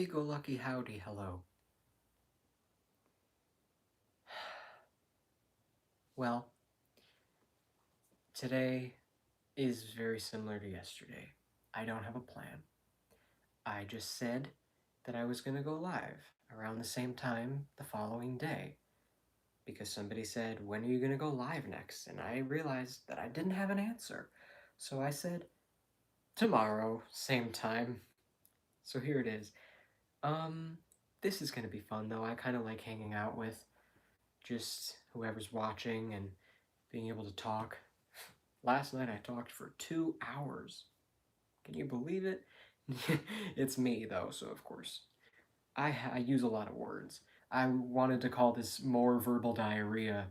Happy-go-lucky howdy hello. Well, today is very similar to yesterday. I don't have a plan. I just said that I was going to go live around the same time the following day because somebody said, "When are you going to go live next?" And I realized that I didn't have an answer. So I said, "Tomorrow, same time." So here it is. Um, this is going to be fun though. I kind of like hanging out with just whoever's watching and being able to talk. Last night I talked for 2 hours. Can you believe it? It's me though, so of course. I use a lot of words. I wanted to call this more verbal diarrhea,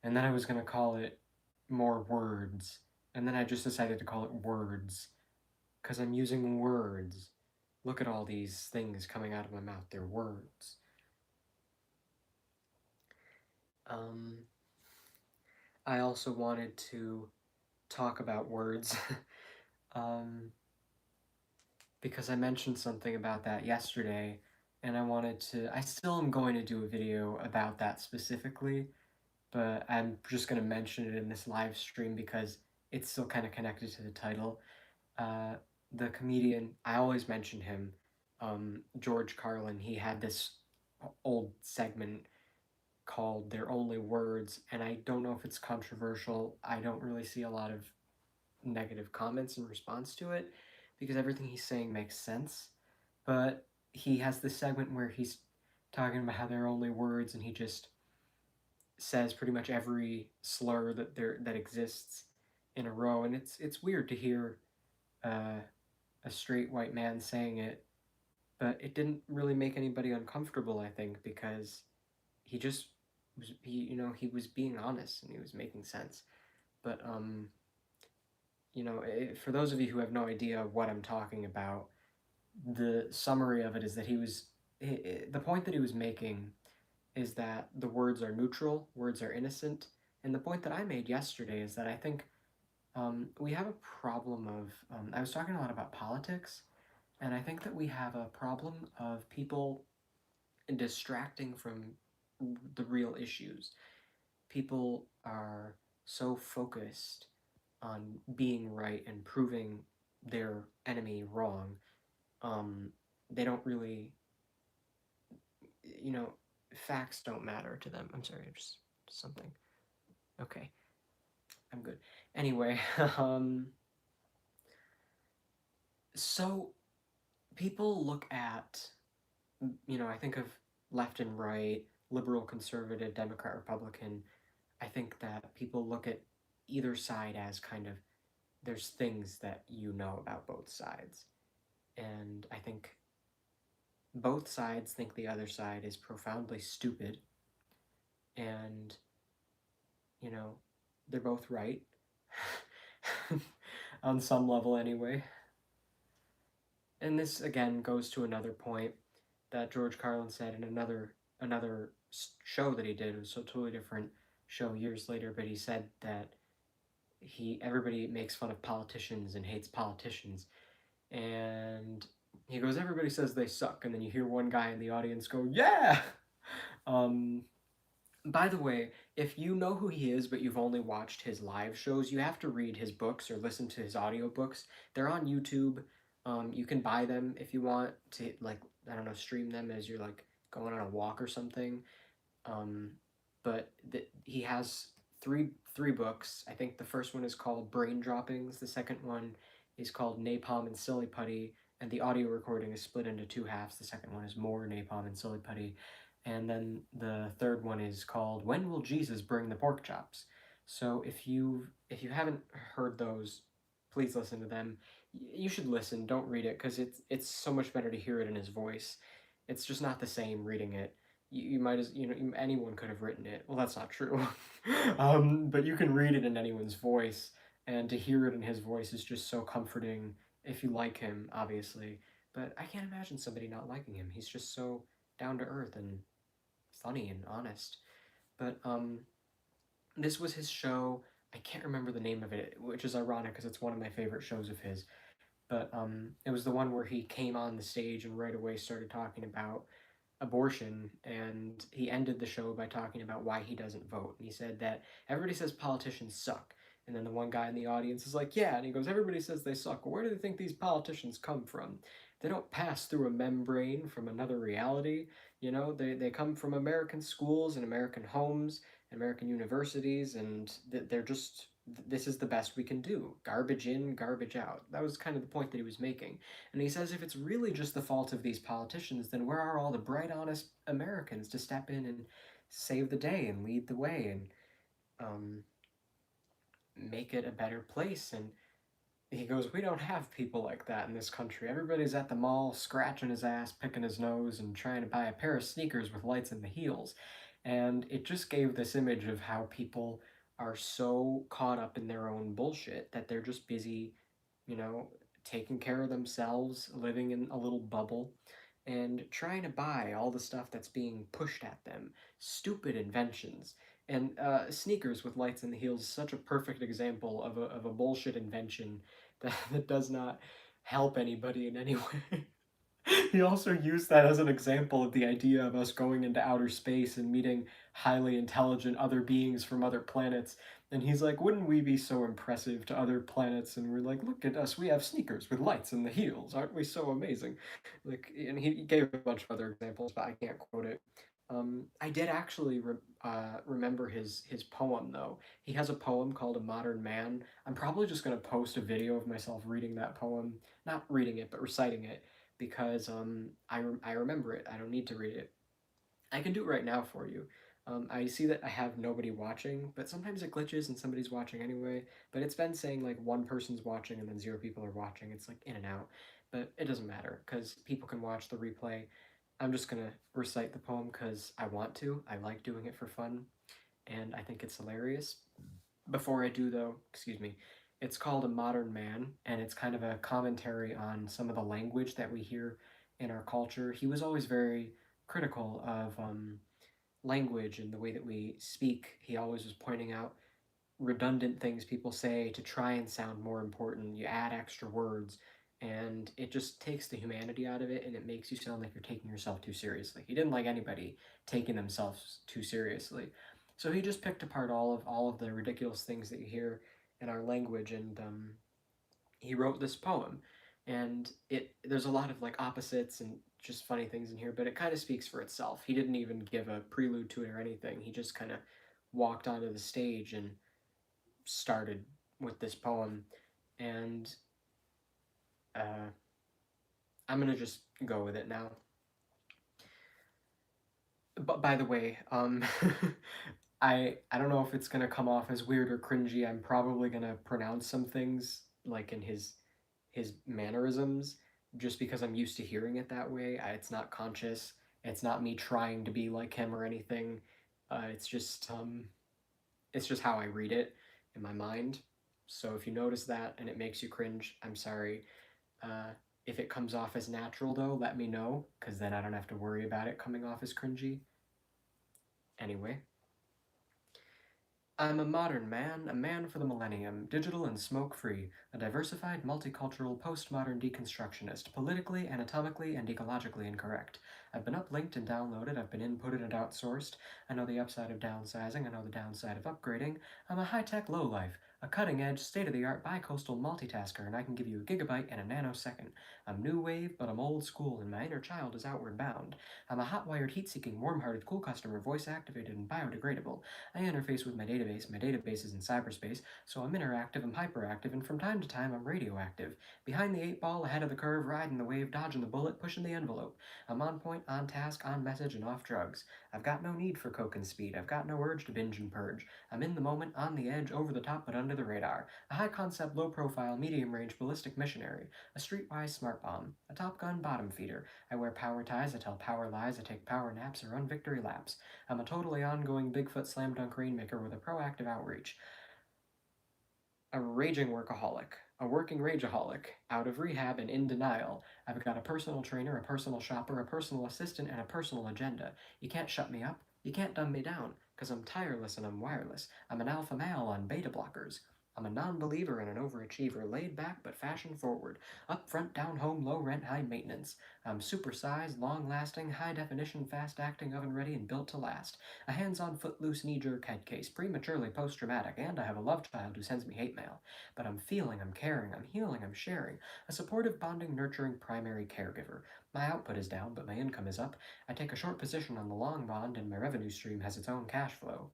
and then I was going to call it more words, and then I just decided to call it words, because I'm using words. Look at all these things coming out of my mouth, they're words. Um, I also wanted to talk about words. um, because I mentioned something about that yesterday, and I still am going to do a video about that specifically, but I'm just going to mention it in this live stream because it's still kind of connected to the title. Uh, the comedian, I always mention him, George Carlin, he had this old segment called They're Only Words, and I don't know if it's controversial. I don't really see a lot of negative comments in response to it because everything he's saying makes sense. But he has this segment where he's talking about how they're only words, and he just says pretty much every slur that exists in a row, and it's weird to hear uh, a straight white man saying it, but it didn't really make anybody uncomfortable. I think because he just he was being honest and he was making sense. But for those of you who have no idea what I'm talking about, the summary of it is that the point that he was making is that the words are neutral, words are innocent, and the point that I made yesterday is that I think we have a problem of. I was talking a lot about politics, and I think that we have a problem of people distracting from the real issues. People are so focused on being right and proving their enemy wrong. Um, they don't really, you know, facts don't matter to them. I'm sorry, just something. Okay, I'm good. Anyway, so people look at, I think of left and right, liberal, conservative, Democrat, Republican. I think that people look at either side as kind of there's things that you know about both sides. And I think both sides think the other side is profoundly stupid, and, you know, they're both right. On some level, anyway. And this again goes to another point that George Carlin said in another show that he did. It was a totally different show years later, but he said that everybody makes fun of politicians and hates politicians, and he goes, everybody says they suck, and then you hear one guy in the audience go, yeah. um, by the way, if you know who he is but you've only watched his live shows, you have to read his books or listen to his audiobooks. They're on YouTube. You can buy them if you want to, like, I don't know, stream them as you're like going on a walk or something. Um, but he has three books. I think the first one is called Brain Droppings. The second one is called Napalm and Silly Putty, and the audio recording is split into two halves. The second one is more Napalm and Silly Putty, and then the third one is called When Will Jesus Bring the Pork Chops? So if you haven't heard those, please listen to them. You should listen. Don't read it because it's so much better to hear it in his voice. It's just not the same reading it. You might as anyone could have written it. Well, that's not true. But you can read it in anyone's voice, and to hear it in his voice is just so comforting if you like him, obviously. But I can't imagine somebody not liking him. He's just so down to earth and funny and honest. But this was his show. I can't remember the name of it, which is ironic because it's one of my favorite shows of his. but it was the one where he came on the stage and right away started talking about abortion, and he ended the show by talking about why he doesn't vote. And he said that everybody says politicians suck. And then the one guy in the audience is like, yeah. And he goes, everybody says they suck. Well, where do they think these politicians come from? They don't pass through a membrane from another reality. You know, they come from American schools and American homes and American universities, and they're just, this is the best we can do. Garbage in, garbage out. That was kind of the point that he was making. And he says if it's really just the fault of these politicians, then where are all the bright, honest Americans to step in and save the day and lead the way and um, make it a better place? And he goes, we don't have people like that in this country. Everybody's at the mall scratching his ass, picking his nose, and trying to buy a pair of sneakers with lights in the heels. And it just gave this image of how people are so caught up in their own bullshit that they're just busy, you know, taking care of themselves, living in a little bubble, and trying to buy all the stuff that's being pushed at them. Stupid inventions. And sneakers with lights in the heels is such a perfect example of a bullshit invention that does not help anybody in any way. He also used that as an example of the idea of us going into outer space and meeting highly intelligent other beings from other planets. And he's like, wouldn't we be so impressive to other planets? And we're like, look at us, we have sneakers with lights in the heels. Aren't we so amazing? Like, and he gave a bunch of other examples, but I can't quote it. I did actually remember his poem though. He has a poem called A Modern Man. I'm probably just gonna post a video of myself reading that poem, not reading it, but reciting it, because I remember it. I don't need to read it. I can do it right now for you. I see that I have nobody watching, but sometimes it glitches and somebody's watching anyway. But it's been saying like one person's watching and then 0 people are watching. It's like in and out, but it doesn't matter because people can watch the replay. I'm just gonna recite the poem because I want to. I like doing it for fun, and I think it's hilarious. Before I do, though, excuse me, it's called A Modern Man, and it's kind of a commentary on some of the language that we hear in our culture. He was always very critical of language and the way that we speak. He always was pointing out redundant things people say to try and sound more important. You add extra words, and it just takes the humanity out of it, and it makes you sound like you're taking yourself too seriously. He didn't like anybody taking themselves too seriously, so he just picked apart all of the ridiculous things that you hear in our language, and he wrote this poem. And it there's a lot of like opposites and just funny things in here, but it kind of speaks for itself. He didn't even give a prelude to it or anything. He just kind of walked onto the stage and started with this poem, and uh, I'm gonna just go with it now. But by the way, I don't know if it's gonna come off as weird or cringy. I'm probably gonna pronounce some things like in his mannerisms just because I'm used to hearing it that way. It's not conscious. It's not me trying to be like him or anything. It's just how I read it in my mind. So if you notice that and it makes you cringe, I'm sorry. Uh, if it comes off as natural, though, let me know, because then I don't have to worry about it coming off as cringy. Anyway, I'm a modern man, a man for the millennium, digital and smoke-free, a diversified, multicultural, postmodern deconstructionist, politically, anatomically, and ecologically incorrect. I've been uplinked and downloaded, I've been inputted and outsourced. I know the upside of downsizing, I know the downside of upgrading. I'm a high-tech lowlife, a cutting-edge, state-of-the-art bi-coastal multitasker, and I can give you a gigabyte in a nanosecond. I'm new wave, but I'm old school, and my inner child is outward bound. I'm a hot-wired, heat-seeking, warm-hearted, cool customer, voice-activated, and biodegradable. I interface with my database is in cyberspace, so I'm interactive, I'm hyperactive, and from time to time I'm radioactive. Behind the 8 ball, ahead of the curve, riding the wave, dodging the bullet, pushing the envelope. I'm on point, on task, on message, and off drugs. I've got no need for coke and speed, I've got no urge to binge and purge. I'm in the moment, on the edge, over the top, but under the radar. A high concept, low profile, medium range ballistic missionary. A streetwise smart bomb. A Top Gun bottom feeder. I wear power ties, I tell power lies, I take power naps, I run victory laps. I'm a totally ongoing Bigfoot slam dunk rainmaker with a proactive outreach. A raging workaholic. A working rageaholic. Out of rehab and in denial. I've got a personal trainer, a personal shopper, a personal assistant, and a personal agenda. You can't shut me up. You can't dumb me down, because I'm tireless and I'm wireless. I'm an alpha male on beta blockers. I'm a non-believer and an overachiever, laid back but fashion forward, up front, down home, low rent, high maintenance. I'm supersized, long-lasting, high-definition, fast-acting, oven-ready, and built to last. A hands-on, footloose, knee-jerk head case, prematurely post-traumatic, and I have a love child who sends me hate mail. But I'm feeling, I'm caring, I'm healing, I'm sharing. A supportive, bonding, nurturing primary caregiver. My output is down, but my income is up. I take a short position on the long bond, and my revenue stream has its own cash flow.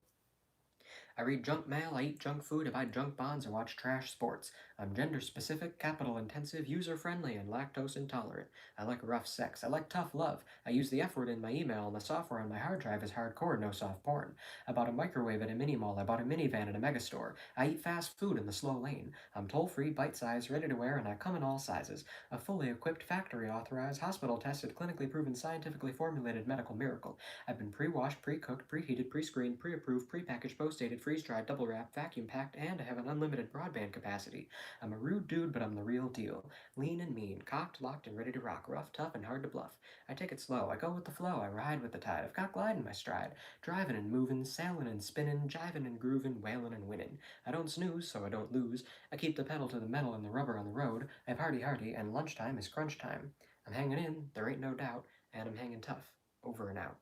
I read junk mail, I eat junk food, I buy junk bonds, I watch trash sports. I'm gender specific, capital intensive, user friendly, and lactose intolerant. I like rough sex. I like tough love. I use the F word in my email, and the software on my hard drive is hardcore, no soft porn. I bought a microwave at a mini mall. I bought a minivan at a megastore. I eat fast food in the slow lane. I'm toll free, bite sized, ready to wear, and I come in all sizes. A fully equipped, factory authorized, hospital tested, clinically proven, scientifically formulated medical miracle. I've been pre-washed, pre-cooked, preheated, pre-screened, pre-approved, pre-packaged, post-dated, freeze-dried, double-wrapped, vacuum-packed, and I have an unlimited broadband capacity. I'm a rude dude, but I'm the real deal. Lean and mean, cocked, locked, and ready to rock, rough, tough, and hard to bluff. I take it slow, I go with the flow, I ride with the tide. I've got glide in my stride, driving and moving, sailing and spinning, jiving and grooving, wailing and winning. I don't snooze, so I don't lose. I keep the pedal to the metal and the rubber on the road. I party hardy, and lunchtime is crunch time. I'm hanging in, there ain't no doubt, and I'm hanging tough. Over and out.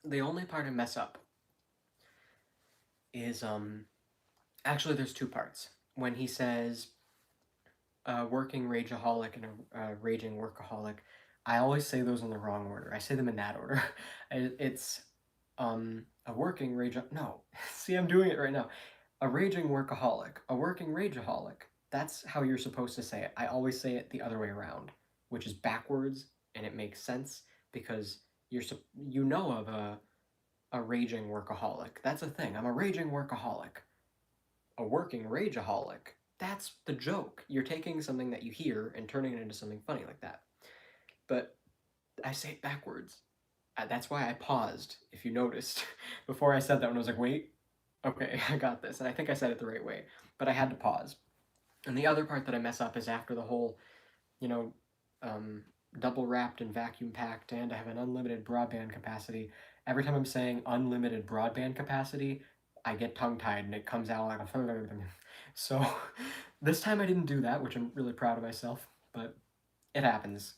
The only part I mess up is actually there's two parts. When he says working rageaholic and a raging workaholic, I always say those in the wrong order. I say them in that order. It's a working rage. No, see, I'm doing it right now. A raging workaholic, a working rageaholic. That's how you're supposed to say it. I always say it the other way around, which is backwards, and it makes sense because you know of a raging workaholic. That's a thing. I'm a raging workaholic. A working rageaholic. That's the joke. You're taking something that you hear and turning it into something funny like that. But I say it backwards. That's why I paused, if you noticed, before I said that when I was like, wait, okay, I got this. And I think I said it the right way, but I had to pause. And the other part that I mess up is after the whole, you know, double wrapped and vacuum packed, and I have an unlimited broadband capacity. Every time I'm saying unlimited broadband capacity, I get tongue tied and it comes out like a. So this time I didn't do that, which I'm really proud of myself, but it happens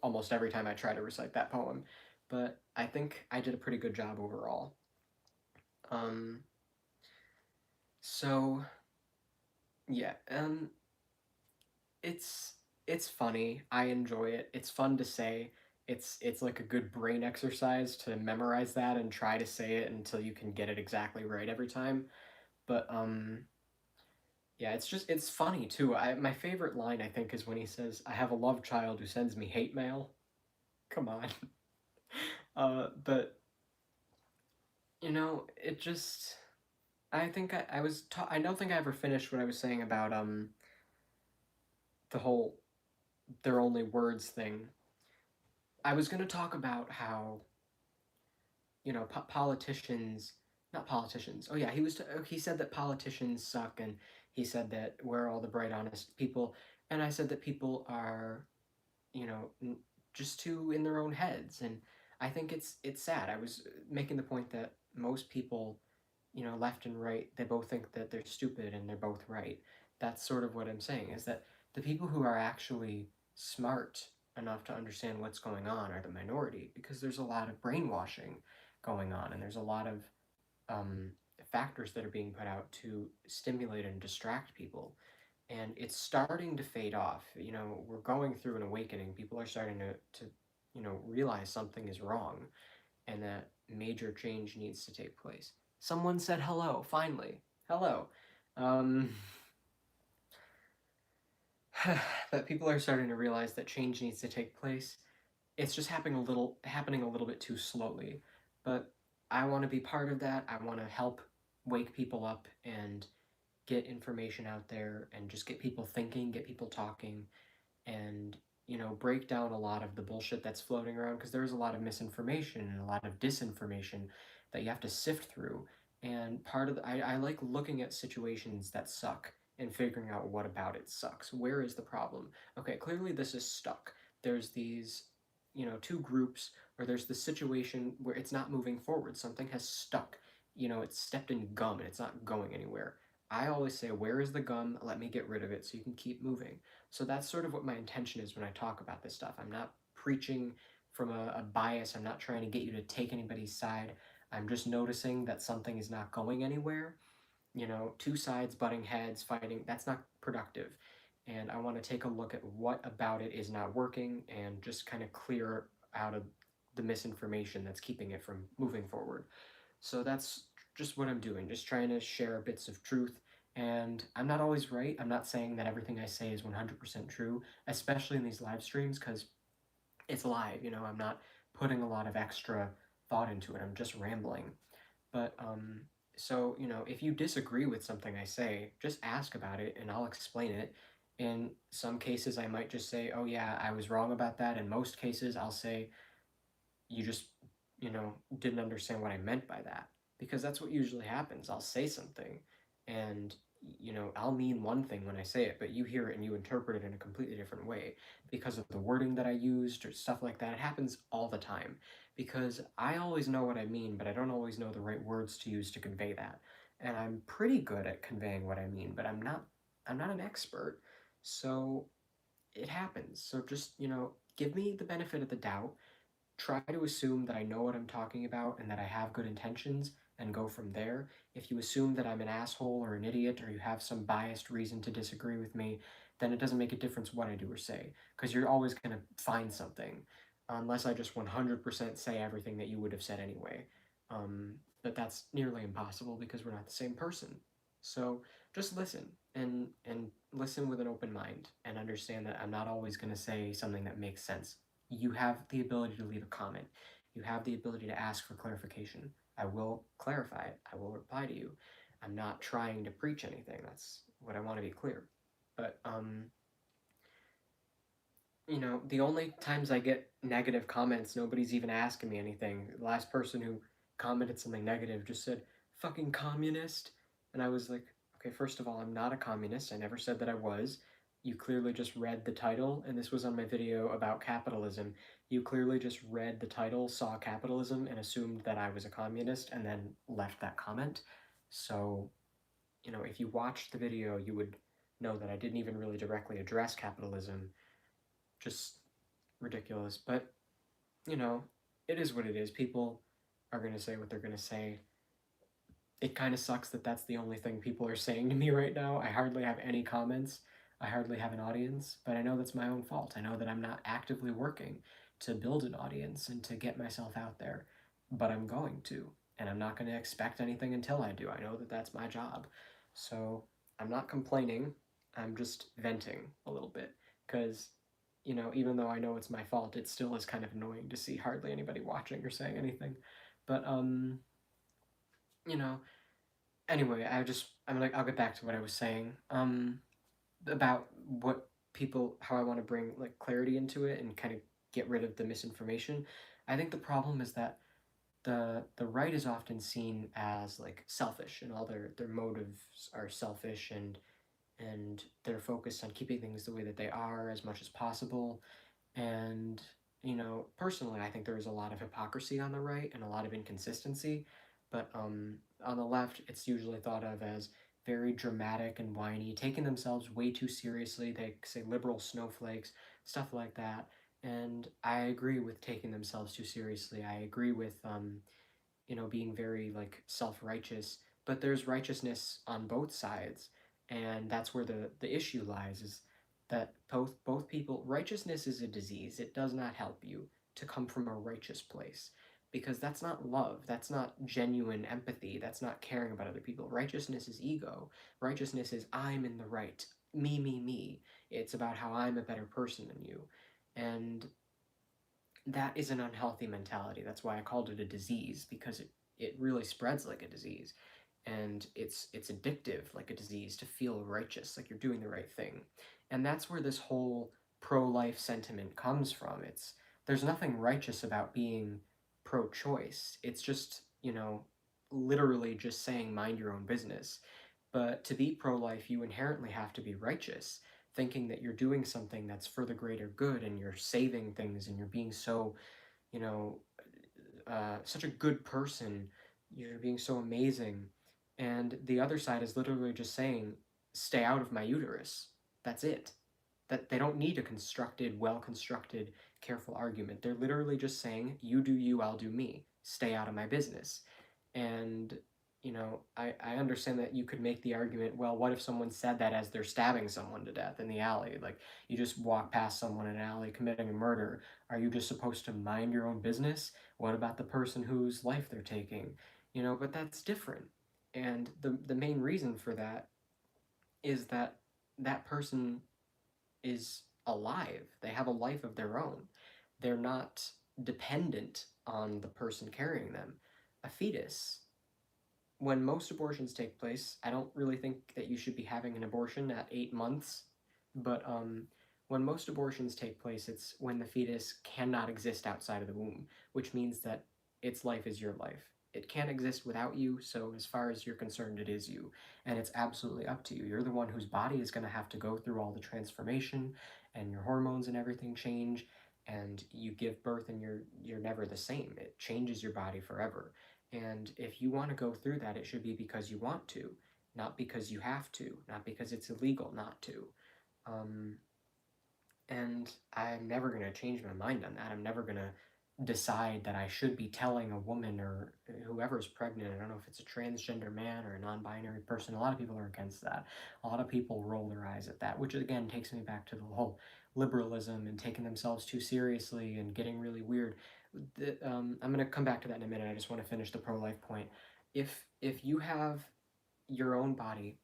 almost every time I try to recite that poem. But I think I did a pretty good job overall. Um, so yeah, it's it's funny. I enjoy it. It's fun to say. It's like a good brain exercise to memorize that and try to say it until you can get it exactly right every time. But yeah, it's funny too. My favorite line I think is when he says, "I have a love child who sends me hate mail." Come on. But it just I think I was I don't think I ever finished what I was saying about the whole they're only words thing. I was going to talk about how politicians, not politicians. Oh yeah, he said that politicians suck, and he said that we're all the bright honest people, and I said that people are you know just too in their own heads, and I think it's sad. I was making the point that most people, left and right, they both think that they're stupid and they're both right. That's sort of what I'm saying, is that the people who are actually smart enough to understand what's going on are the minority, because there's a lot of brainwashing going on, and there's a lot of um, factors that are being put out to stimulate and distract people. And it's starting to fade off. We're going through an awakening. People are starting to realize something is wrong and that major change needs to take place. Someone said hello, finally. Hello. Um, that people are starting to realize that change needs to take place. It's just happening a little bit too slowly. But I want to be part of that. I want to help wake people up and get information out there and just get people thinking, get people talking, and break down a lot of the bullshit that's floating around, because there's a lot of misinformation and a lot of disinformation that you have to sift through. And part of I like looking at situations that suck and figuring out what about it sucks. Where is the problem? Okay, clearly this is stuck. There's these, two groups, or there's the situation where it's not moving forward. Something has stuck. It's stepped in gum and it's not going anywhere. I always say, where is the gum? Let me get rid of it so you can keep moving. So that's sort of what my intention is when I talk about this stuff. I'm not preaching from a bias. I'm not trying to get you to take anybody's side. I'm just noticing that something is not going anywhere. Two sides butting heads, fighting, that's not productive. And I want to take a look at what about it is not working and just kind of clear out of the misinformation that's keeping it from moving forward. So that's just what I'm doing, just trying to share bits of truth. And I'm not always right. I'm not saying that everything I say is 100% true, especially in these live streams, because it's live. I'm not putting a lot of extra thought into it. I'm just rambling. But so if you disagree with something I say, just ask about it and I'll explain it. In some cases, I might just say, "Oh yeah, I was wrong about that." In most cases, I'll say, "You just didn't understand what I meant by that," because that's what usually happens. I'll say something, and I'll mean one thing when I say it, but you hear it and you interpret it in a completely different way because of the wording that I used or stuff like that. It happens all the time because I always know what I mean, but I don't always know the right words to use to convey that. And I'm pretty good at conveying what I mean, but I'm not an expert. So it happens. So just, give me the benefit of the doubt, try to assume that I know what I'm talking about and that I have good intentions and go from there. If you assume that I'm an asshole or an idiot or you have some biased reason to disagree with me, then it doesn't make a difference what I do or say because you're always going to find something unless I just 100% say everything that you would have said anyway. But that's nearly impossible because we're not the same person. So just listen and listen with an open mind and understand that I'm not always going to say something that makes sense. You have the ability to leave a comment. You have the ability to ask for clarification. I will clarify it. I will reply to you. I'm not trying to preach anything. That's what I want to be clear. But the only times I get negative comments, nobody's even asking me anything. The last person who commented something negative just said, "fucking communist." And I was like, okay, first of all, I'm not a communist. I never said that I was. You clearly just read the title, and this was on my video about capitalism. You clearly just read the title, saw capitalism, and assumed that I was a communist, and then left that comment. So, if you watched the video, you would know that I didn't even really directly address capitalism. Just ridiculous. But, it is what it is. People are going to say what they're going to say. It kind of sucks that that's the only thing people are saying to me right now. I hardly have any comments. I hardly have an audience, but I know that's my own fault. I know that I'm not actively working to build an audience and to get myself out there, but I'm going to, and I'm not going to expect anything until I do. I know that that's my job. So I'm not complaining. I'm just venting a little bit because, even though I know it's my fault, it still is kind of annoying to see hardly anybody watching or saying anything. But, you know, anyway, I'll get back to what I was saying. About what people, how I want to bring like clarity into it and kind of get rid of the misinformation. I think the problem is that the right is often seen as like selfish and all their motives are selfish and they're focused on keeping things the way that they are as much as possible. And personally, I think there is a lot of hypocrisy on the right and a lot of inconsistency. But on the left, it's usually thought of as very dramatic and whiny, taking themselves way too seriously. They say liberal snowflakes, stuff like that. And I agree with taking themselves too seriously. I agree with being very like self-righteous. But there's righteousness on both sides, and that's where the issue lies. Is that both people, righteousness is a disease. It does not help you to come from a righteous place because that's not love, that's not genuine empathy, that's not caring about other people. Righteousness is ego. Righteousness is I'm in the right, me. It's about how I'm a better person than you. And that is an unhealthy mentality. That's why I called it a disease, because it really spreads like a disease, and it's addictive like a disease to feel righteous, like you're doing the right thing. And that's where this whole pro-life sentiment comes from. There's nothing righteous about being pro-choice. It's just, literally just saying mind your own business. But to be pro-life, you inherently have to be righteous, thinking that you're doing something that's for the greater good and you're saving things and you're being so, you know, such a good person, you're being so amazing. And the other side is literally just saying, stay out of my uterus. That's it. That they don't need a constructed, well constructed, careful argument. They're literally just saying, you do you, I'll do me. Stay out of my business. And I understand that you could make the argument, well, what if someone said that as they're stabbing someone to death in the alley? Like, you just walk past someone in an alley committing a murder. Are you just supposed to mind your own business? What about the person whose life they're taking? But that's different. And the main reason for that is that that person is alive. They have a life of their own. They're not dependent on the person carrying them. A fetus, when most abortions take place, I don't really think that you should be having an abortion at 8 months, but when most abortions take place, it's when the fetus cannot exist outside of the womb, which means that its life is your life. It can't exist without you, so as far as you're concerned, it is you. And it's absolutely up to you. You're the one whose body is going to have to go through all the transformation, and your hormones and everything change, and you give birth and you're never the same. It changes your body forever. And if you want to go through that, it should be because you want to, not because you have to, not because it's illegal not to. Um, and I'm never going to change my mind on that. I'm never going to decide that I should be telling a woman or whoever's pregnant. I don't know if it's a transgender man or a non-binary person. A lot of people are against that. A lot of people roll their eyes at that, which again takes me back to the whole liberalism and taking themselves too seriously and getting really weird. I'm going to come back to that in a minute. I just want to finish the pro-life point. If you have your own body.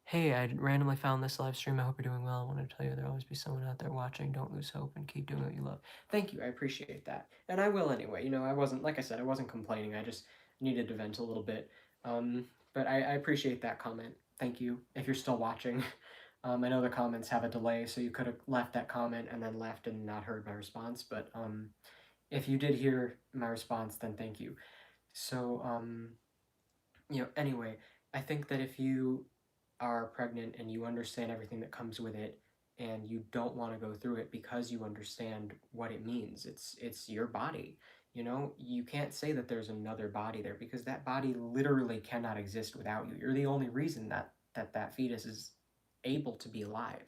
Hey, I randomly found this live stream. I hope you're doing well. I wanted to tell you there'll always be someone out there watching. Don't lose hope and keep doing what you love. Thank you. I appreciate that. And I will anyway. I wasn't, like I said, I wasn't complaining. I just needed to vent a little bit. But I appreciate that comment. Thank you. If you're still watching. I know the comments have a delay, so you could have left that comment and then left and not heard my response. But if you did hear my response, then thank you. So, anyway, I think that if you are pregnant and you understand everything that comes with it and you don't want to go through it because you understand what it means, it's your body. You can't say that there's another body there because that body literally cannot exist without you. You're the only reason that fetus is able to be alive.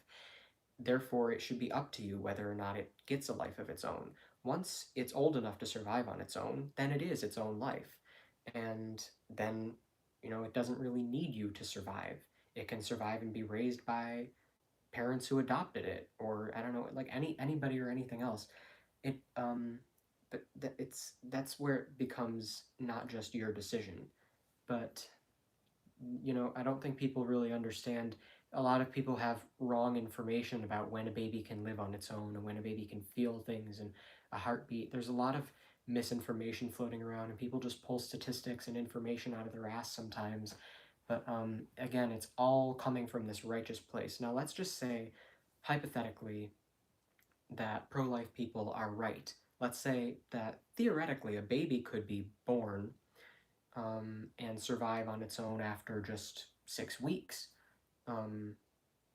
Therefore, it should be up to you whether or not it gets a life of its own. Once it's old enough to survive on its own, then it is its own life. And then, it doesn't really need you to survive. It can survive and be raised by parents who adopted it, or I don't know, like anybody or anything else. It but that's where it becomes not just your decision, but I don't think people really understand. A lot of people have wrong information about when a baby can live on its own and when a baby can feel things and a heartbeat. There's a lot of misinformation floating around, and people just pull statistics and information out of their ass sometimes. But again, it's all coming from this righteous place. Now, let's just say, hypothetically, that pro life people are right. Let's say that theoretically a baby could be born and survive on its own after just 6 weeks.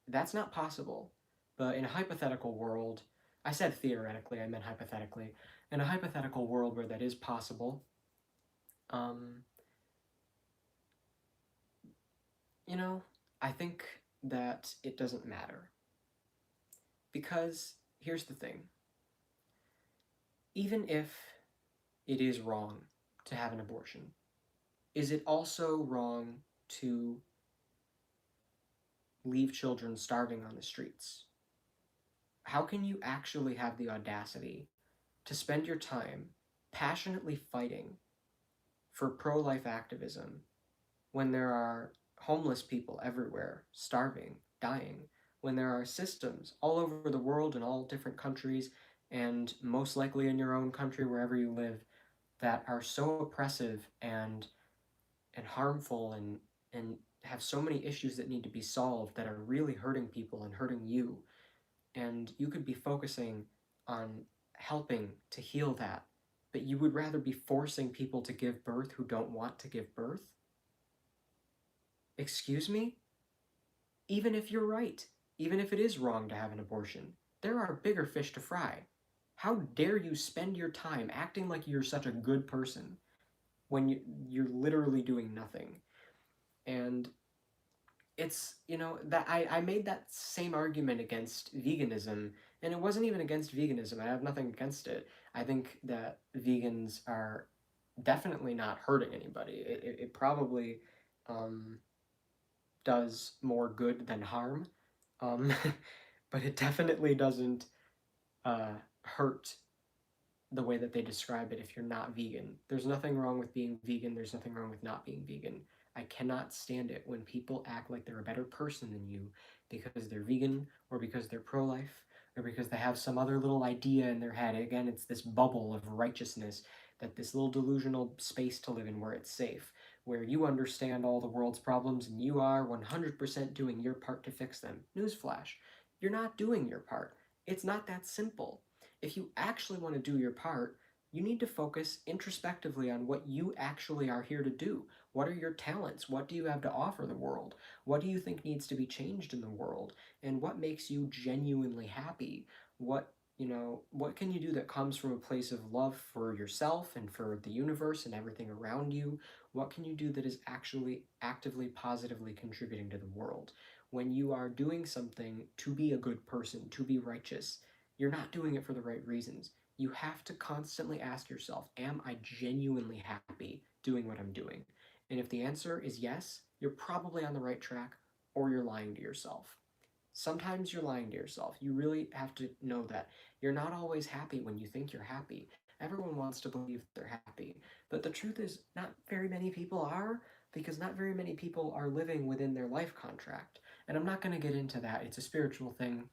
That's not possible. But in a hypothetical world, I said theoretically, I meant hypothetically. In a hypothetical world where that is possible, I think that it doesn't matter. Because here's the thing. Even if it is wrong to have an abortion, is it also wrong to leave children starving on the streets? How can you actually have the audacity to spend your time passionately fighting for pro-life activism when there are homeless people everywhere, starving, dying, when there are systems all over the world in all different countries, and most likely in your own country, wherever you live, that are so oppressive and harmful and have so many issues that need to be solved that are really hurting people and hurting you. And you could be focusing on helping to heal that, but you would rather be forcing people to give birth who don't want to give birth? excuse me? Even if you're right, even if it is wrong to have an abortion, there are bigger fish to fry. How dare you spend your time acting like you're such a good person when you're literally doing nothing? And it's, that I made that same argument against veganism, and it wasn't even against veganism. I have nothing against it. I think that vegans are definitely not hurting anybody. It probably um, does more good than harm, um, but it definitely doesn't hurt the way that they describe it if you're not vegan. There's nothing wrong with being vegan, there's nothing wrong with not being vegan. I cannot stand it when people act like they're a better person than you because they're vegan or because they're pro life or because they have some other little idea in their head. Again, it's this bubble of righteousness, that this little delusional space to live in where it's safe, where you understand all the world's problems and you are 100% doing your part to fix them. Newsflash, you're not doing your part. It's not that simple. If you actually want to do your part, you need to focus introspectively on what you actually are here to do. What are your talents? What do you have to offer the world? What do you think needs to be changed in the world? And what makes you genuinely happy? What can you do that comes from a place of love for yourself and for the universe and everything around you? What can you do that is actually actively positively contributing to the world? When you are doing something to be a good person, to be righteous, you're not doing it for the right reasons. You have to constantly ask yourself, am I genuinely happy doing what I'm doing? And if the answer is yes, you're probably on the right track, or you're lying to yourself. Sometimes you're lying to yourself. You really have to know that. You're not always happy when you think you're happy. Everyone wants to believe they're happy. But the truth is, not very many people are, because not very many people are living within their life contract. And I'm not going to get into that. It's a spiritual thing.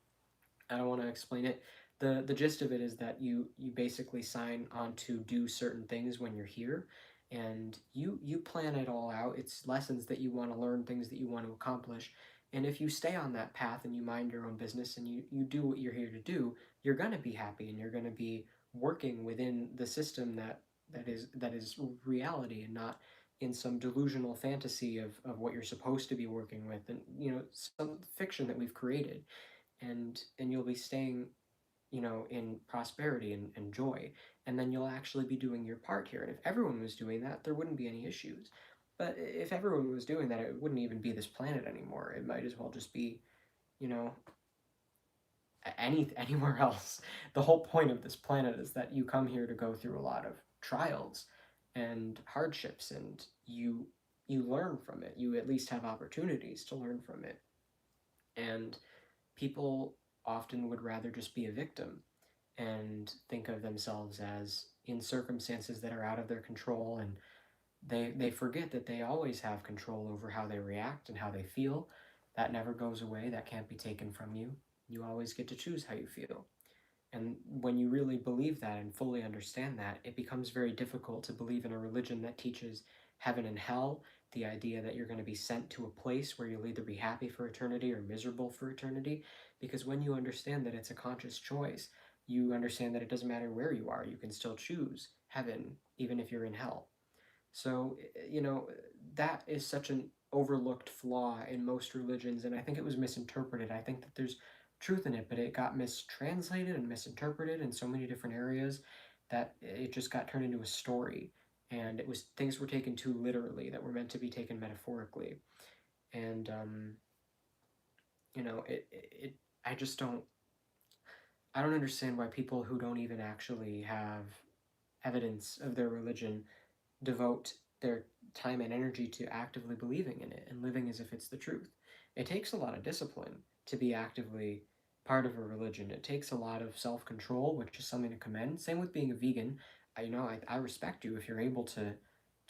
I don't want to explain it. The gist of it is that you basically sign on to do certain things when you're here, and you plan it all out. It's lessons that you want to learn, things that you want to accomplish. And if you stay on that path and you mind your own business and you do what you're here to do, you're gonna be happy and you're gonna be working within the system that is reality, and not in some delusional fantasy of what you're supposed to be working with, and some fiction that we've created. And you'll be staying, in prosperity and joy, and then you'll actually be doing your part here. And if everyone was doing that, there wouldn't be any issues. But if everyone was doing that, it wouldn't even be this planet anymore. It might as well just be, you know anywhere else. The whole point of this planet is that you come here to go through a lot of trials and hardships, and you learn from it. You at least have opportunities to learn from it. And people often would rather just be a victim and think of themselves as in circumstances that are out of their control, and they forget that they always have control over how they react and how they feel. That never goes away. That can't be taken from you. You always get to choose how you feel. And when you really believe that and fully understand that, it becomes very difficult to believe in a religion that teaches heaven and hell, the idea that you're going to be sent to a place where you'll either be happy for eternity or miserable for eternity. Because when you understand that it's a conscious choice, you understand that it doesn't matter where you are, you can still choose heaven, even if you're in hell. So, that is such an overlooked flaw in most religions, and I think it was misinterpreted. I think that there's truth in it, but it got mistranslated and misinterpreted in so many different areas that it just got turned into a story. And things were taken too literally that were meant to be taken metaphorically. And, I just I don't understand why people who don't even actually have evidence of their religion devote their time and energy to actively believing in it and living as if it's the truth. It takes a lot of discipline to be actively part of a religion. It takes a lot of self control, which is something to commend. Same with being a vegan. I respect you if you're able to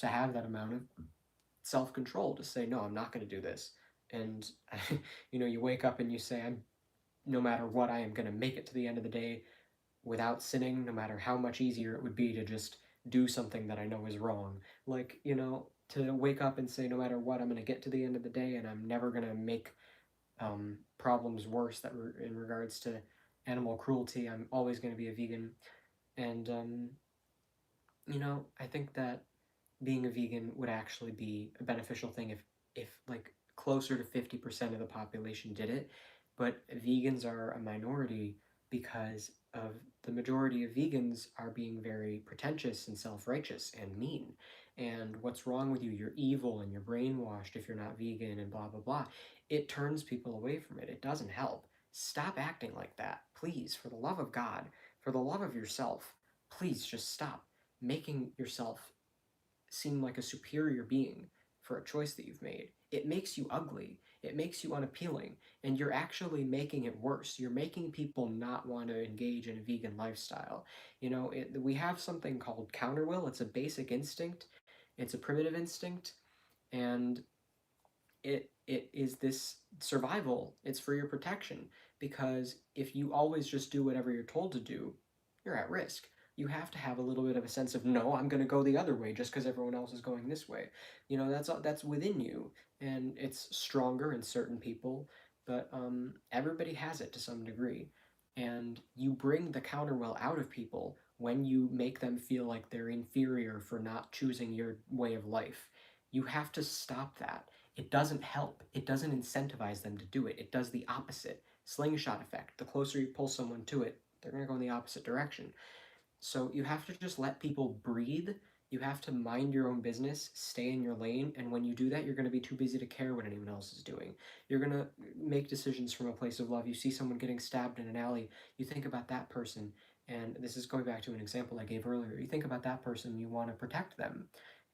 have that amount of self control to say no, I'm not going to do this. And you wake up and you say, I'm no matter what, I am going to make it to the end of the day without sinning, no matter how much easier it would be to just do something that I know is wrong. Like, to wake up and say, no matter what, I'm going to get to the end of the day and I'm never going to make problems worse that were in regards to animal cruelty. I'm always going to be a vegan. And, I think that being a vegan would actually be a beneficial thing if like closer to 50% of the population did it, but vegans are a minority because of the majority of vegans are being very pretentious and self-righteous and mean. And what's wrong with you? You're evil and you're brainwashed if you're not vegan and blah, blah, blah. It turns people away from it. It doesn't help. Stop acting like that. Please, for the love of God, for the love of yourself, please just stop making yourself seem like a superior being for a choice that you've made. It makes you ugly. It makes you unappealing. And you're actually making it worse. You're making people not want to engage in a vegan lifestyle. We have something called counterwill. It's a basic instinct, it's a primitive instinct, and it is this survival. It's for your protection, because if you always just do whatever you're told to do, you're at risk. You have to have a little bit of a sense of, no, I'm going to go the other way just because everyone else is going this way. That's within you, and it's stronger in certain people, but everybody has it to some degree. And you bring the counterwill out of people when you make them feel like they're inferior for not choosing your way of life. You have to stop that. It doesn't help. It doesn't incentivize them to do it. It does the opposite. Slingshot effect. The closer you pull someone to it, they're going to go in the opposite direction. So you have to just let people breathe. You have to mind your own business, stay in your lane, and when you do that, you're going to be too busy to care what anyone else is doing. You're going to make decisions from a place of love. You see someone getting stabbed in an alley, you think about that person, and this is going back to an example I gave earlier. You think about that person, you want to protect them.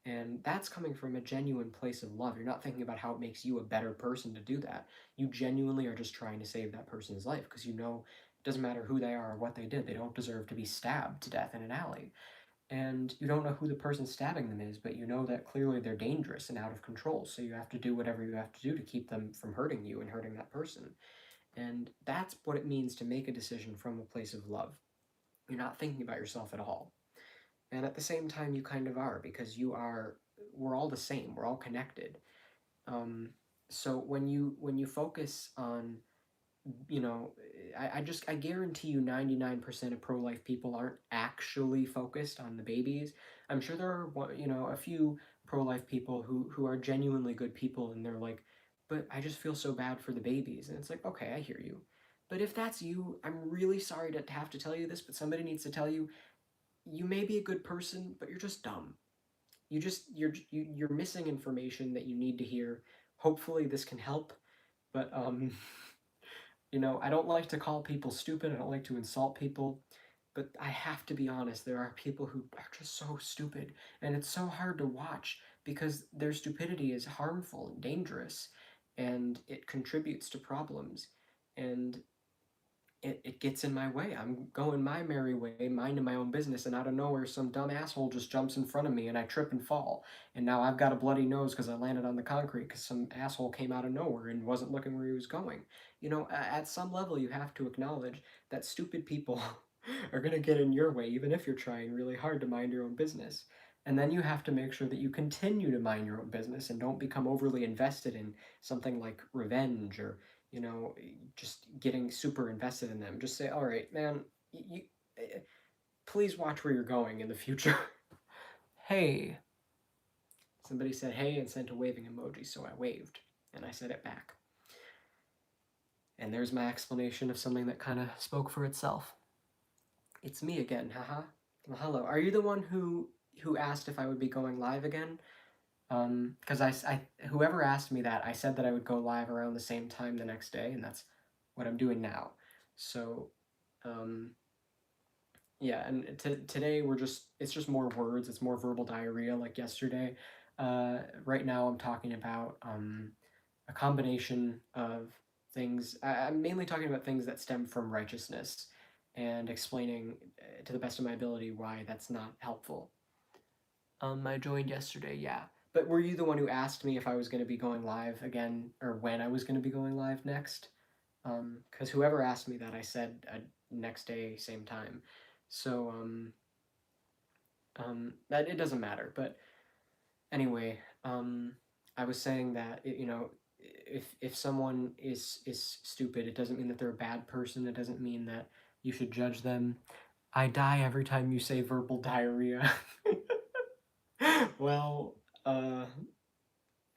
And that's coming from a genuine place of love. You're not thinking about how it makes you a better person to do that. You genuinely are just trying to save that person's life because you know it doesn't matter who they are or what they did. They don't deserve to be stabbed to death in an alley. And you don't know who the person stabbing them is, but you know that clearly they're dangerous and out of control. So you have to do whatever you have to do to keep them from hurting you and hurting that person. And that's what it means to make a decision from a place of love. You're not thinking about yourself at all. And at the same time, you kind of are, because we're all the same, we're all connected. Um, so when you focus on, you know, I guarantee you 99% of pro-life people aren't actually focused on the babies. I'm sure there are, a few pro-life people who are genuinely good people, and they're like, but I just feel so bad for the babies. And it's like, okay, I hear you. But if that's you, I'm really sorry to have to tell you this, but somebody needs to tell you, you may be a good person, but you're just dumb. You're missing information that you need to hear. Hopefully this can help, but I don't like to call people stupid. I don't like to insult people, but I have to be honest. There are people who are just so stupid, and it's so hard to watch because their stupidity is harmful and dangerous, and it contributes to problems. And it gets in my way. I'm going my merry way, minding my own business, and out of nowhere, some dumb asshole just jumps in front of me, and I trip and fall. And now I've got a bloody nose because I landed on the concrete because some asshole came out of nowhere and wasn't looking where he was going. At some level, you have to acknowledge that stupid people are going to get in your way, even if you're trying really hard to mind your own business. And then you have to make sure that you continue to mind your own business and don't become overly invested in something like revenge or just getting super invested in them. Just say, all right, man, please watch where you're going in the future. Hey. Somebody said hey and sent a waving emoji, so I waved, and I said it back. And there's my explanation of something that kind of spoke for itself. It's me again, haha. Well, hello. Are you the one who asked if I would be going live again? Because whoever asked me that, I said that I would go live around the same time the next day, and that's what I'm doing now. So, yeah, and today it's just more words, it's more verbal diarrhea like yesterday. Right now I'm talking about a combination of things. I'm mainly talking about things that stem from righteousness and explaining to the best of my ability why that's not helpful. I joined yesterday, yeah. But were you the one who asked me if I was going to be going live again, or when I was going to be going live next? Because whoever asked me that, I said next day, same time. So, that it doesn't matter. But anyway, I was saying that if someone is stupid, it doesn't mean that they're a bad person. It doesn't mean that you should judge them. I die every time you say verbal diarrhea. Well,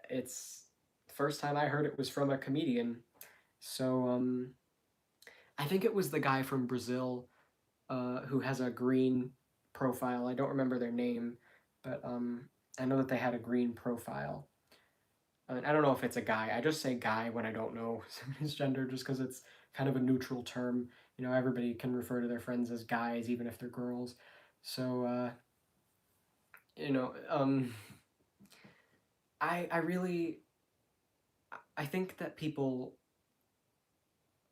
it's first time I heard it was from a comedian. So I think it was the guy from Brazil who has a green profile. I don't remember their name, but I know that they had a green profile. I don't know if it's a guy. I just say guy when I don't know somebody's gender, just because it's kind of a neutral term. You know, everybody can refer to their friends as guys, even if they're girls. So, you know, I really I think that people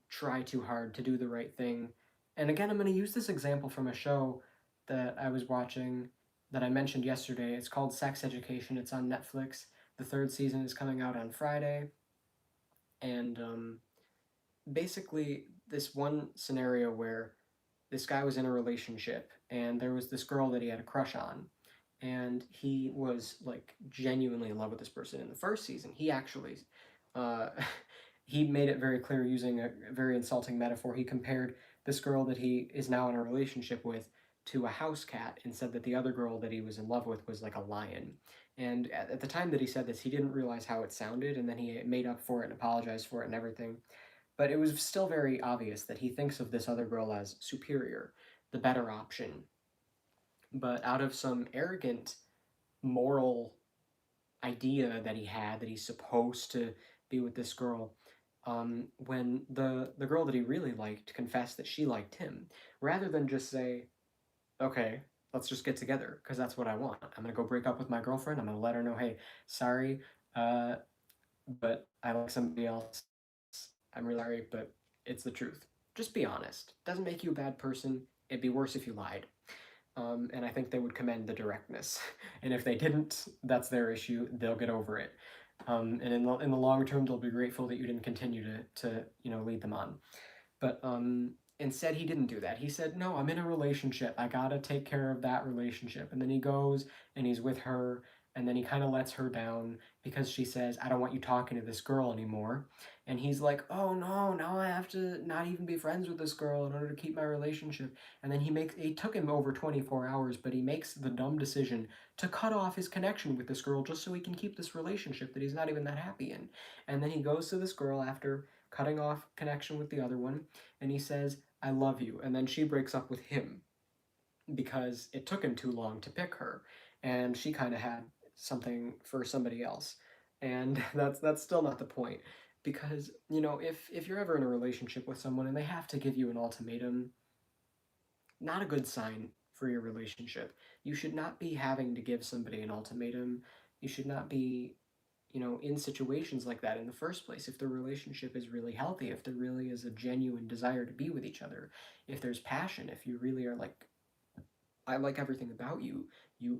try too hard to do the right thing. And again, I'm going to use this example from a show that I was watching that I mentioned yesterday. It's called Sex Education. It's on Netflix. The third season is coming out on Friday. And basically, this one scenario where this guy was in a relationship and there was this girl that he had a crush on. And he was like genuinely in love with this person in the first season. He actually uh, he made it very clear using a very insulting metaphor. He compared this girl that he is now in a relationship with to a house cat and said that the other girl that he was in love with was like a lion. And at the time that he said this, he didn't realize how it sounded, and then he made up for it and apologized for it and everything. But it was still very obvious that he thinks of this other girl as superior, the better option. But out of some arrogant moral idea that he had that he's supposed to be with this girl, when the girl that he really liked confessed that she liked him, rather than just say, "Okay, let's just get together because that's what I want. I'm gonna go break up with my girlfriend. I'm gonna let her know, hey, sorry, uh, but I like somebody else. I'm really sorry, but it's the truth. Just be honest. Doesn't make you a bad person. It'd be worse if you lied." And I think they would commend the directness. And if they didn't, that's their issue. They'll get over it. And in the long term, they'll be grateful that you didn't continue to lead them on. But instead, he didn't do that. He said, "No, I'm in a relationship. I gotta take care of that relationship." And then he goes and he's with her, and then he kind of lets her down because she says, "I don't want you talking to this girl anymore." And he's like, "Oh no, now I have to not even be friends with this girl in order to keep my relationship." And then it took him over 24 hours, but he makes the dumb decision to cut off his connection with this girl just so he can keep this relationship that he's not even that happy in. And then he goes to this girl after cutting off connection with the other one, and he says, "I love you." And then she breaks up with him because it took him too long to pick her, and she kind of had something for somebody else. And that's still not the point, because if you're ever in a relationship with someone and they have to give you an ultimatum, not a good sign for your relationship. You should not be having to give somebody an ultimatum. You should not be in situations like that in the first place. If the relationship is really healthy, if there really is a genuine desire to be with each other, if there's passion, if you really are like, "I like everything about you.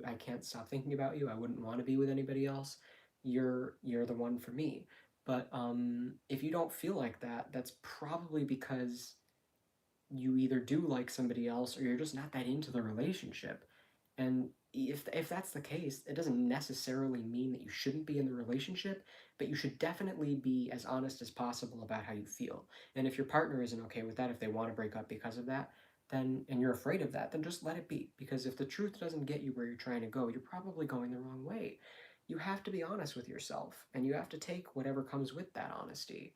I can't stop thinking about you. I wouldn't want to be with anybody else. You're the one for me." But if you don't feel like that, that's probably because you either do like somebody else or you're just not that into the relationship. And if that's the case, it doesn't necessarily mean that you shouldn't be in the relationship, but you should definitely be as honest as possible about how you feel. And if your partner isn't okay with that, if they want to break up because of that, then and you're afraid of that, then just let it be. Because if the truth doesn't get you where you're trying to go, you're probably going the wrong way. You have to be honest with yourself, and you have to take whatever comes with that honesty.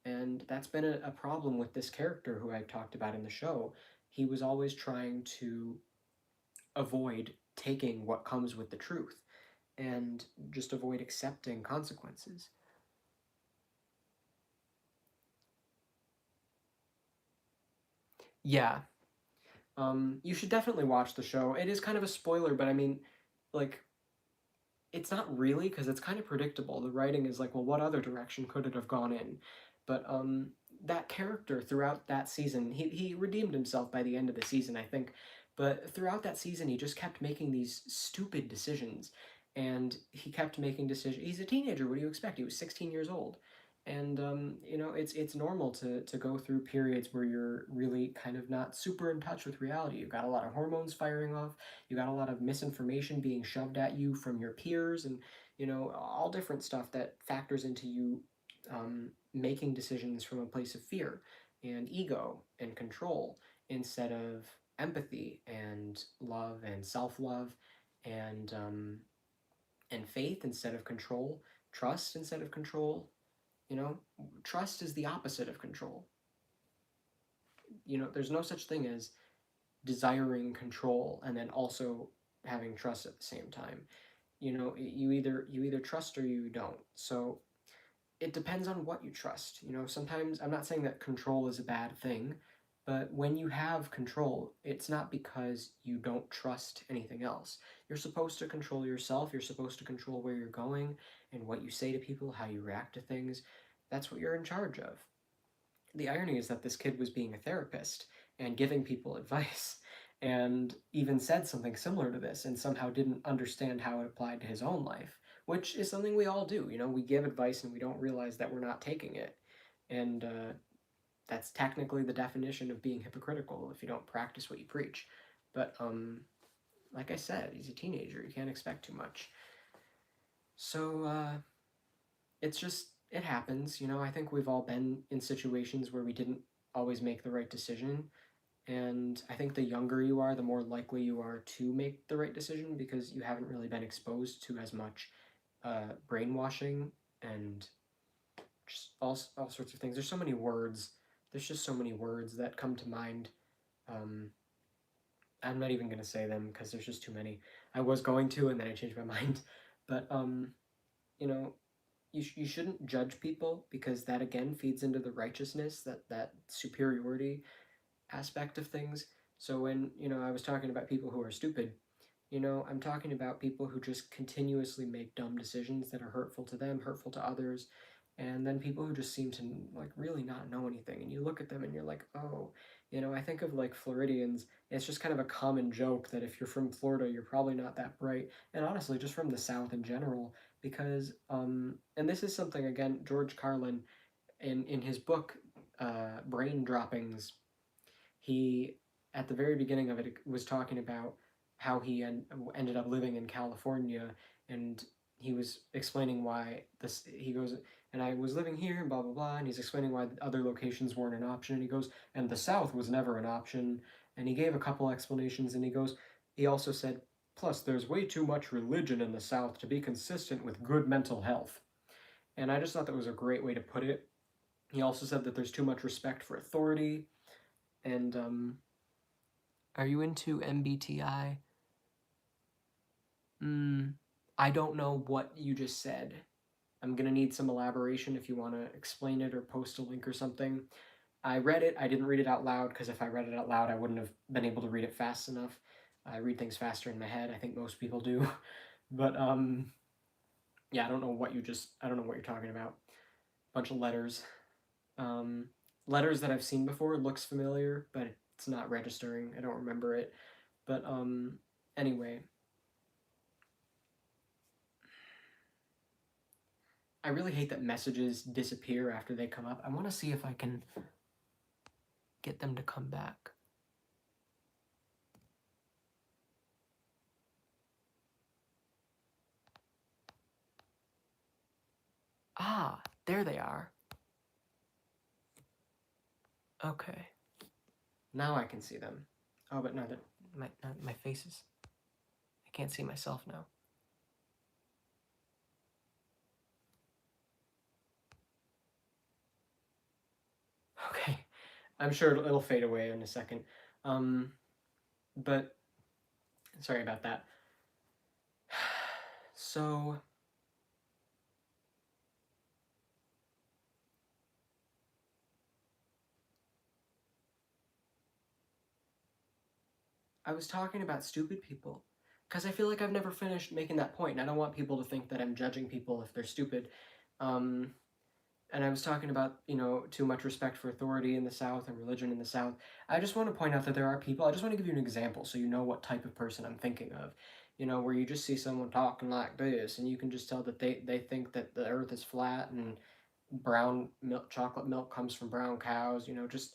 And that's been a problem with this character who I talked about in the show. He was always trying to avoid taking what comes with the truth and just avoid accepting consequences. Yeah, you should definitely watch the show. It is kind of a spoiler, but I mean, like, it's not really because it's kind of predictable. The writing is like, well, what other direction could it have gone in? But that character throughout that season, he redeemed himself by the end of the season, I think. But throughout that season, he just kept making these stupid decisions, and he kept making decisions. He's a teenager. What do you expect? He was 16 years old, and it's normal to go through periods where you're really kind of not super in touch with reality. You've got a lot of hormones firing off. You got a lot of misinformation being shoved at you from your peers, and all different stuff that factors into you making decisions from a place of fear and ego and control instead of empathy and love and self-love and faith instead of control, trust instead of control. You know, trust is the opposite of control. You know, there's no such thing as desiring control and then also having trust at the same time. You know, you either trust or you don't. So it depends on what you trust. You know, sometimes I'm not saying that control is a bad thing, but when you have control, it's not because you don't trust anything else. You're supposed to control yourself, you're supposed to control where you're going and what you say to people, how you react to things. That's what you're in charge of. The irony is that this kid was being a therapist and giving people advice and even said something similar to this and somehow didn't understand how it applied to his own life, which is something we all do. You know, we give advice and we don't realize that we're not taking it. And that's technically the definition of being hypocritical if you don't practice what you preach. But like I said, he's a teenager. You can't expect too much. So it's just, it happens. You know, I think we've all been in situations where we didn't always make the right decision. And I think the younger you are, the more likely you are to make the right decision because you haven't really been exposed to as much brainwashing and just all sorts of things. There's so many words. There's just so many words that come to mind. Um, I'm not even going to say them because there's just too many. I was going to, and then I changed my mind. But, you know, you shouldn't judge people because that again feeds into the righteousness, that superiority aspect of things. So when, you know, I was talking about people who are stupid, you know, I'm talking about people who just continuously make dumb decisions that are hurtful to them, hurtful to others, and then people who just seem to like really not know anything. And you look at them and you're like, oh, you know, I think of like Floridians. It's just kind of a common joke that if you're from Florida, you're probably not that bright. And honestly, just from the South in general, because and this is something again, George Carlin, in his book, Brain Droppings, he at the very beginning of it was talking about how he ended up living in California, and he was explaining why this. He goes, and I was living here, and blah blah blah, and he's explaining why other locations weren't an option, and he goes, and the South was never an option, and he gave a couple explanations, and he goes, he also said, plus there's way too much religion in the South to be consistent with good mental health, and I just thought that was a great way to put it. He also said that there's too much respect for authority, and are you into MBTI? I don't know what you just said. I'm gonna need some elaboration if you want to explain it or post a link or something. I read it. I didn't read it out loud because if I read it out loud, I wouldn't have been able to read it fast enough. I read things faster in my head. I think most people do. But yeah, I don't know what you just. I don't know what you're talking about. Bunch of letters. Letters that I've seen before. Looks familiar, but it's not registering. I don't remember it. But anyway, I really hate that messages disappear after they come up. I want to see if I can get them to come back. Ah, there they are. Okay. Now I can see them. Oh, but no, my faces. I can't see myself now. Okay. I'm sure it'll fade away in a second. But sorry about that. So I was talking about stupid people because I feel like I've never finished making that point, and I don't want people to think that I'm judging people if they're stupid. And I was talking about, you know, too much respect for authority in the South and religion in the South. I just want to point out that there are people, I just want to give you an example so you know what type of person I'm thinking of. You know, where you just see someone talking like this, and you can just tell that they think that the earth is flat and brown milk, chocolate milk comes from brown cows, you know, just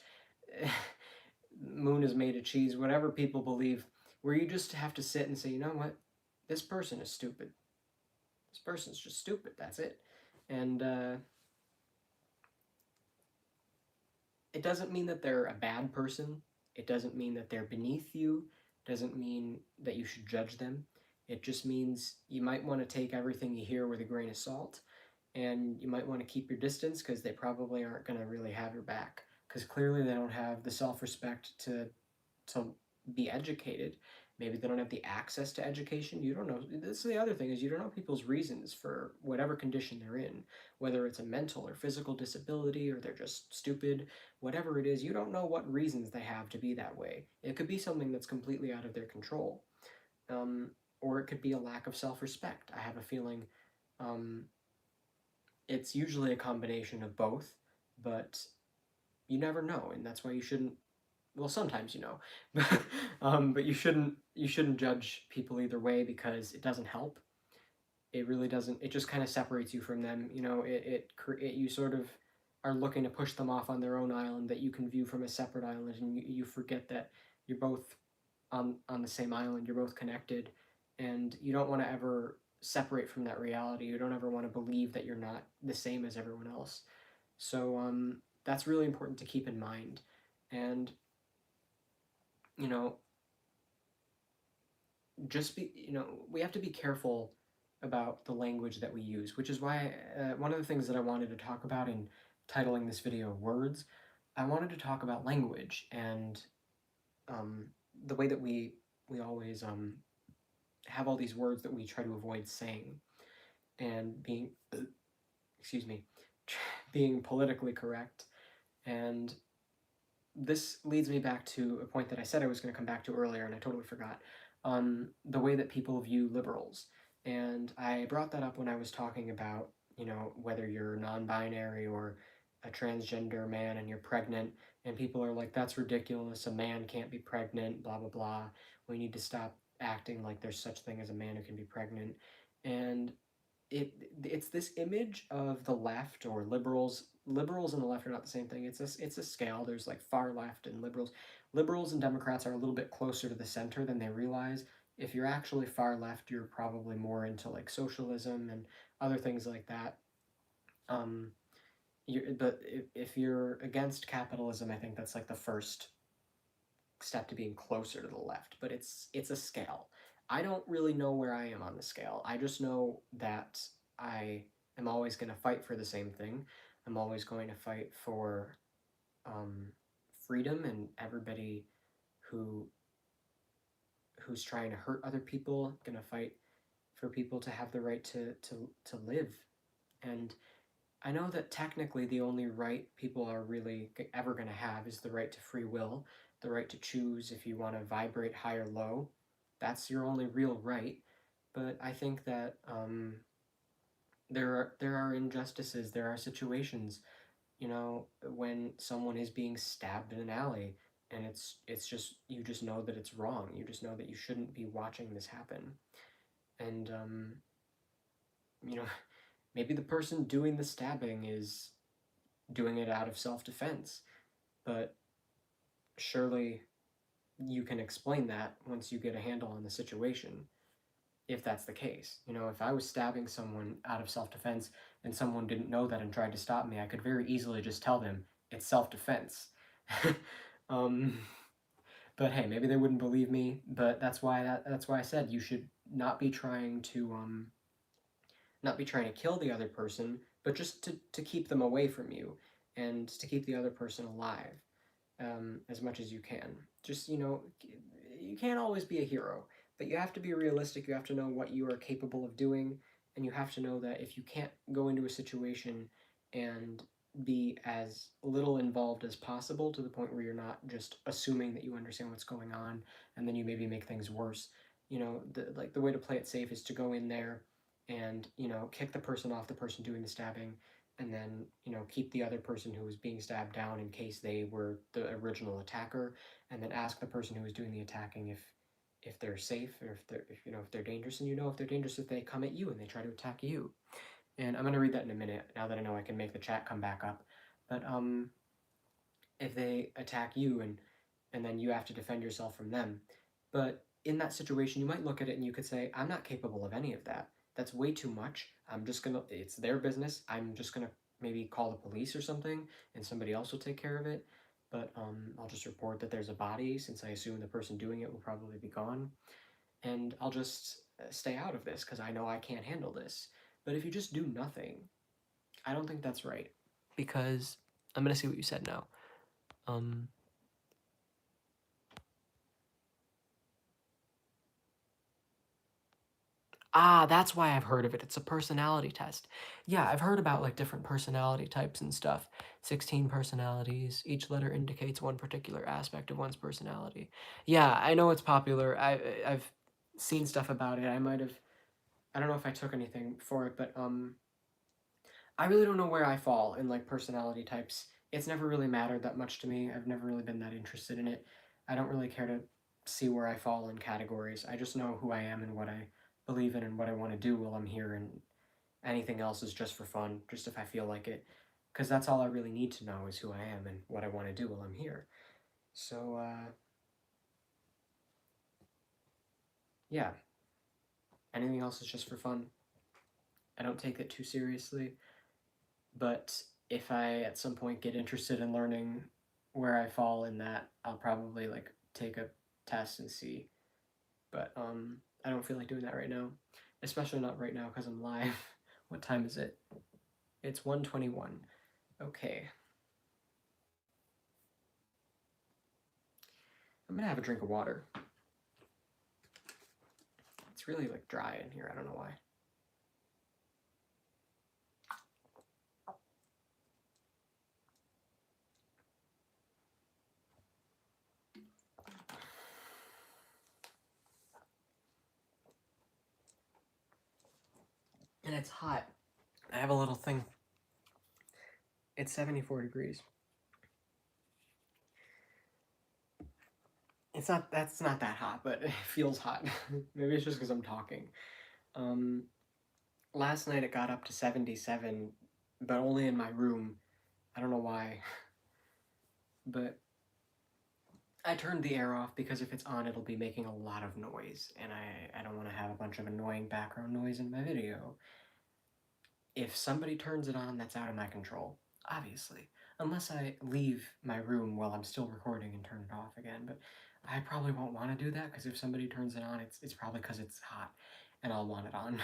moon is made of cheese, whatever people believe, where you just have to sit and say, you know what, this person is stupid. This person's just stupid. That's it. And it doesn't mean that they're a bad person. It doesn't mean that they're beneath you. It doesn't mean that you should judge them. It just means you might want to take everything you hear with a grain of salt. and you might want to keep your distance because they probably aren't going to really have your back, because clearly they don't have the self-respect to be educated. Maybe they don't have the access to education. You don't know. This is the other thing, is you don't know people's reasons for whatever condition they're in, whether it's a mental or physical disability, or they're just stupid, whatever it is. You don't know what reasons they have to be that way. It could be something that's completely out of their control, um, or it could be a lack of self-respect. I have a feeling um, it's usually a combination of both, but you never know, and that's why you shouldn't. Well, sometimes you know, but you shouldn't judge people either way, because it doesn't help. It really doesn't. It just kind of separates you from them. You sort of are looking to push them off on their own island that you can view from a separate island, and you forget that you're both on the same island. You're both connected, and you don't want to ever separate from that reality. You don't ever want to believe that you're not the same as everyone else. So that's really important to keep in mind. And you know, we have to be careful about the language that we use, which is why one of the things that I wanted to talk about in titling this video "Words," I wanted to talk about language and um, the way that we always have all these words that we try to avoid saying, and being excuse me, being politically correct. And this leads me back to a point that I said I was going to come back to earlier, and I totally forgot. The way that people view liberals. And I brought that up when I was talking about, whether you're non-binary or a transgender man and you're pregnant, and people are like, that's ridiculous, a man can't be pregnant, blah, blah, blah. We need to stop acting like there's such thing as a man who can be pregnant. And it's this image of the left, or liberals and the left are not the same thing. It's a scale. There's like far left and liberals and Democrats are a little bit closer to the center than they realize. If you're actually far left, you're probably more into like socialism and other things like that. um but if you're against capitalism, I think that's like the first step to being closer to the left, but it's a scale. I don't really know where I am on the scale. I just know that I am always going to fight for the same thing. I'm always going to fight for um, freedom, and everybody who who's trying to hurt other people, going to fight for people to have the right to live. And I know that technically the only right people are really ever going to have is the right to free will, the right to choose if you want to vibrate high or low. That's your only real right. But I think that there are injustices, there are situations, when someone is being stabbed in an alley, and it's just, you just know that it's wrong. You just know that you shouldn't be watching this happen. And you know, maybe the person doing the stabbing is doing it out of self-defense, but surely you can explain that once you get a handle on the situation, if that's the case. If I was stabbing someone out of self-defense and someone didn't know that and tried to stop me, I could very easily just tell them it's self-defense. um, but hey, maybe they wouldn't believe me. But that's why I said you should not be trying to kill the other person, but just to keep them away from you, and to keep the other person alive, as much as you can. Just, you can't always be a hero, but you have to be realistic. You have to know what you are capable of doing, and you have to know that if you can't go into a situation and be as little involved as possible, to the point where you're not just assuming that you understand what's going on, and then you maybe make things worse. The way to play it safe is to go in there and kick the person off, the person doing the stabbing, and then keep the other person who was being stabbed down in case they were the original attacker, and then ask the person who was doing the attacking if they're safe, or if they're dangerous. And if they're dangerous if they come at you and they try to attack you. And I'm going to read that in a minute, now that I know I can make the chat come back up. But if they attack you, and then you have to defend yourself from them. But in that situation, you might look at it and you could say, I'm not capable of any of that. That's way too much. It's their business. I'm just gonna maybe call the police or something, and somebody else will take care of it. But I'll just report that there's a body, since I assume the person doing it will probably be gone. And I'll just stay out of this because I know I can't handle this. But if you just do nothing, I don't think that's right, because I'm gonna see what you said now. Um, that's why I've heard of it. It's a personality test. Yeah, I've heard about like different personality types and stuff. 16 personalities. Each letter indicates one particular aspect of one's personality. Yeah, I know it's popular. I've seen stuff about it. I don't know if I took anything for it, but I really don't know where I fall in like personality types. It's never really mattered that much to me. I've never really been that interested in it. I don't really care to see where I fall in categories. I just know who I am and what I believe in and what I want to do while I'm here, and anything else is just for fun, just if I feel like it. Because that's all I really need to know is who I am and what I want to do while I'm here. So, yeah, anything else is just for fun. I don't take it too seriously. But if I at some point get interested in learning where I fall in that, I'll probably like take a test and see. But I don't feel like doing that right now, especially not right now because I'm live. What time is it? It's 1:21. Okay, I'm gonna have a drink of water. It's really like dry in here. I don't know why. And it's hot. I have a little thing. It's 74 degrees. That's not that hot, but it feels hot. Maybe it's just because I'm talking. Um, Last night it got up to 77, but only in my room. I don't know why, but I turned the air off because if it's on, it'll be making a lot of noise, and I don't want to have a bunch of annoying background noise in my video. If somebody turns it on, that's out of my control, obviously. Unless I leave my room while I'm still recording and turn it off again, but I probably won't want to do that because if somebody turns it on, it's probably because it's hot, and I'll want it on.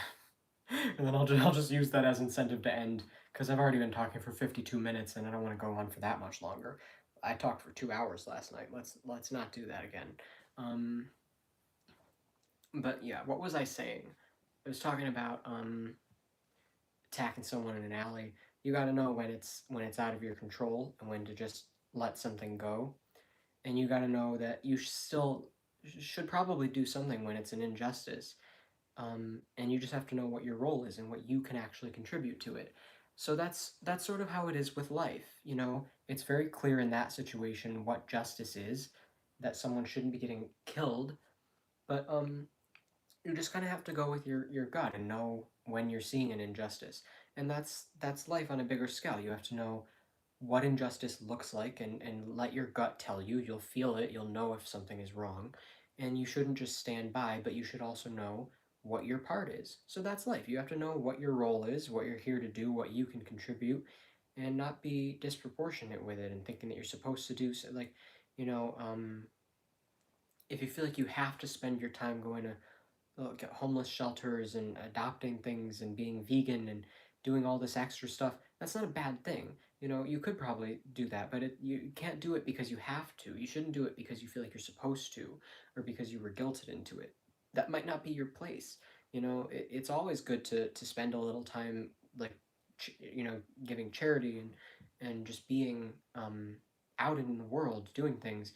And then I'll just use that as incentive to end because I've already been talking for 52 minutes and I don't want to go on for that much longer. I talked for 2 hours last night. Let's not do that again. Um, but yeah, what was I saying? I was talking about attacking someone in an alley. You got to know when it's out of your control and when to just let something go. And you got to know that you still should probably do something when it's an injustice. And you just have to know what your role is and what you can actually contribute to it. So that's sort of how it is with life. You know, it's very clear in that situation what justice is, that someone shouldn't be getting killed, but you just kind of have to go with your gut and know when you're seeing an injustice. And that's life on a bigger scale. You have to know what injustice looks like and let your gut tell you. You'll feel it, you'll know if something is wrong. And you shouldn't just stand by, but you should also know what your part is. So that's life. You have to know what your role is, what you're here to do, what you can contribute, and not be disproportionate with it and thinking that you're supposed to do so. Like, you know, if you feel like you have to spend your time going to get homeless shelters and adopting things and being vegan and doing all this extra stuff, that's not a bad thing. You know, you could probably do that, but you can't do it because you have to. You shouldn't do it because you feel like you're supposed to or because you were guilted into it. That might not be your place. You know, it's always good to spend a little time, like, you know, giving charity and just being out in the world doing things,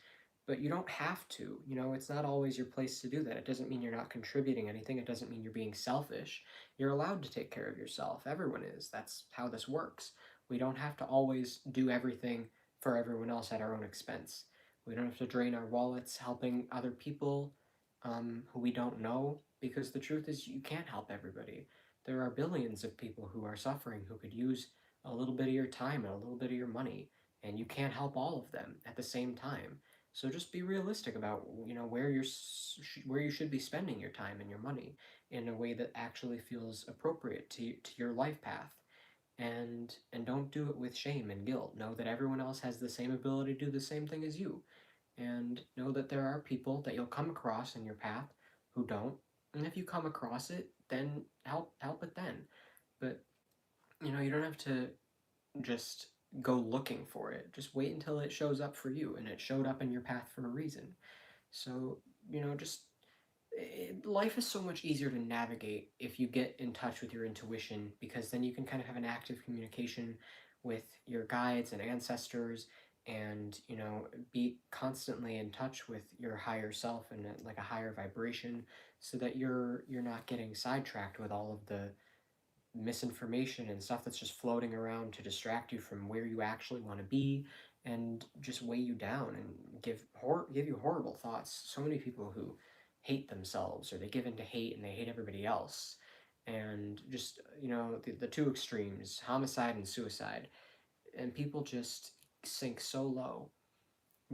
but you don't have to. You know, it's not always your place to do that. It doesn't mean you're not contributing anything. It doesn't mean you're being selfish. You're allowed to take care of yourself. Everyone is. That's how this works. We don't have to always do everything for everyone else at our own expense. We don't have to drain our wallets helping other people who we don't know, because the truth is you can't help everybody. There are billions of people who are suffering who could use a little bit of your time and a little bit of your money, and you can't help all of them at the same time. So just be realistic about, you know, where you should be spending your time and your money in a way that actually feels appropriate to your life path. And don't do it with shame and guilt. Know that everyone else has the same ability to do the same thing as you. And know that there are people that you'll come across in your path who don't. And if you come across it, then help it then. But You don't have to just go looking for it. Just wait until it shows up for you, and it showed up in your path for a reason. So, just life is so much easier to navigate if you get in touch with your intuition, because then you can kind of have an active communication with your guides and ancestors, and be constantly in touch with your higher self and like a higher vibration, so that you're not getting sidetracked with all of the misinformation and stuff that's just floating around to distract you from where you actually want to be, and just weigh you down and give you horrible thoughts. So many people who hate themselves, or they give into hate and they hate everybody else, and just the two extremes, homicide and suicide, and people just sink so low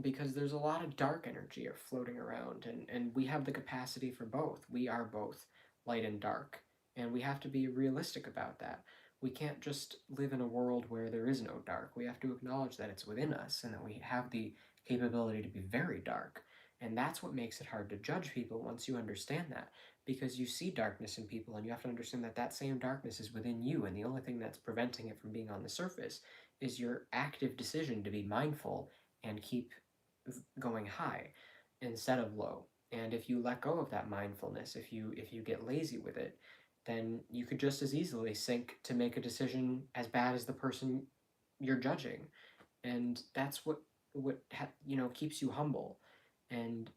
because there's a lot of dark energy floating around, and we have the capacity for both. We are both light and dark, and we have to be realistic about that. We can't just live in a world where there is no dark. We have to acknowledge that it's within us and that we have the capability to be very dark. And that's what makes it hard to judge people once you understand that, because you see darkness in people and you have to understand that that same darkness is within you, and the only thing that's preventing it from being on the surface is your active decision to be mindful and keep going high instead of low. And if you let go of that mindfulness, if you get lazy with it, then you could just as easily sink to make a decision as bad as the person you're judging. And that's what keeps you humble. And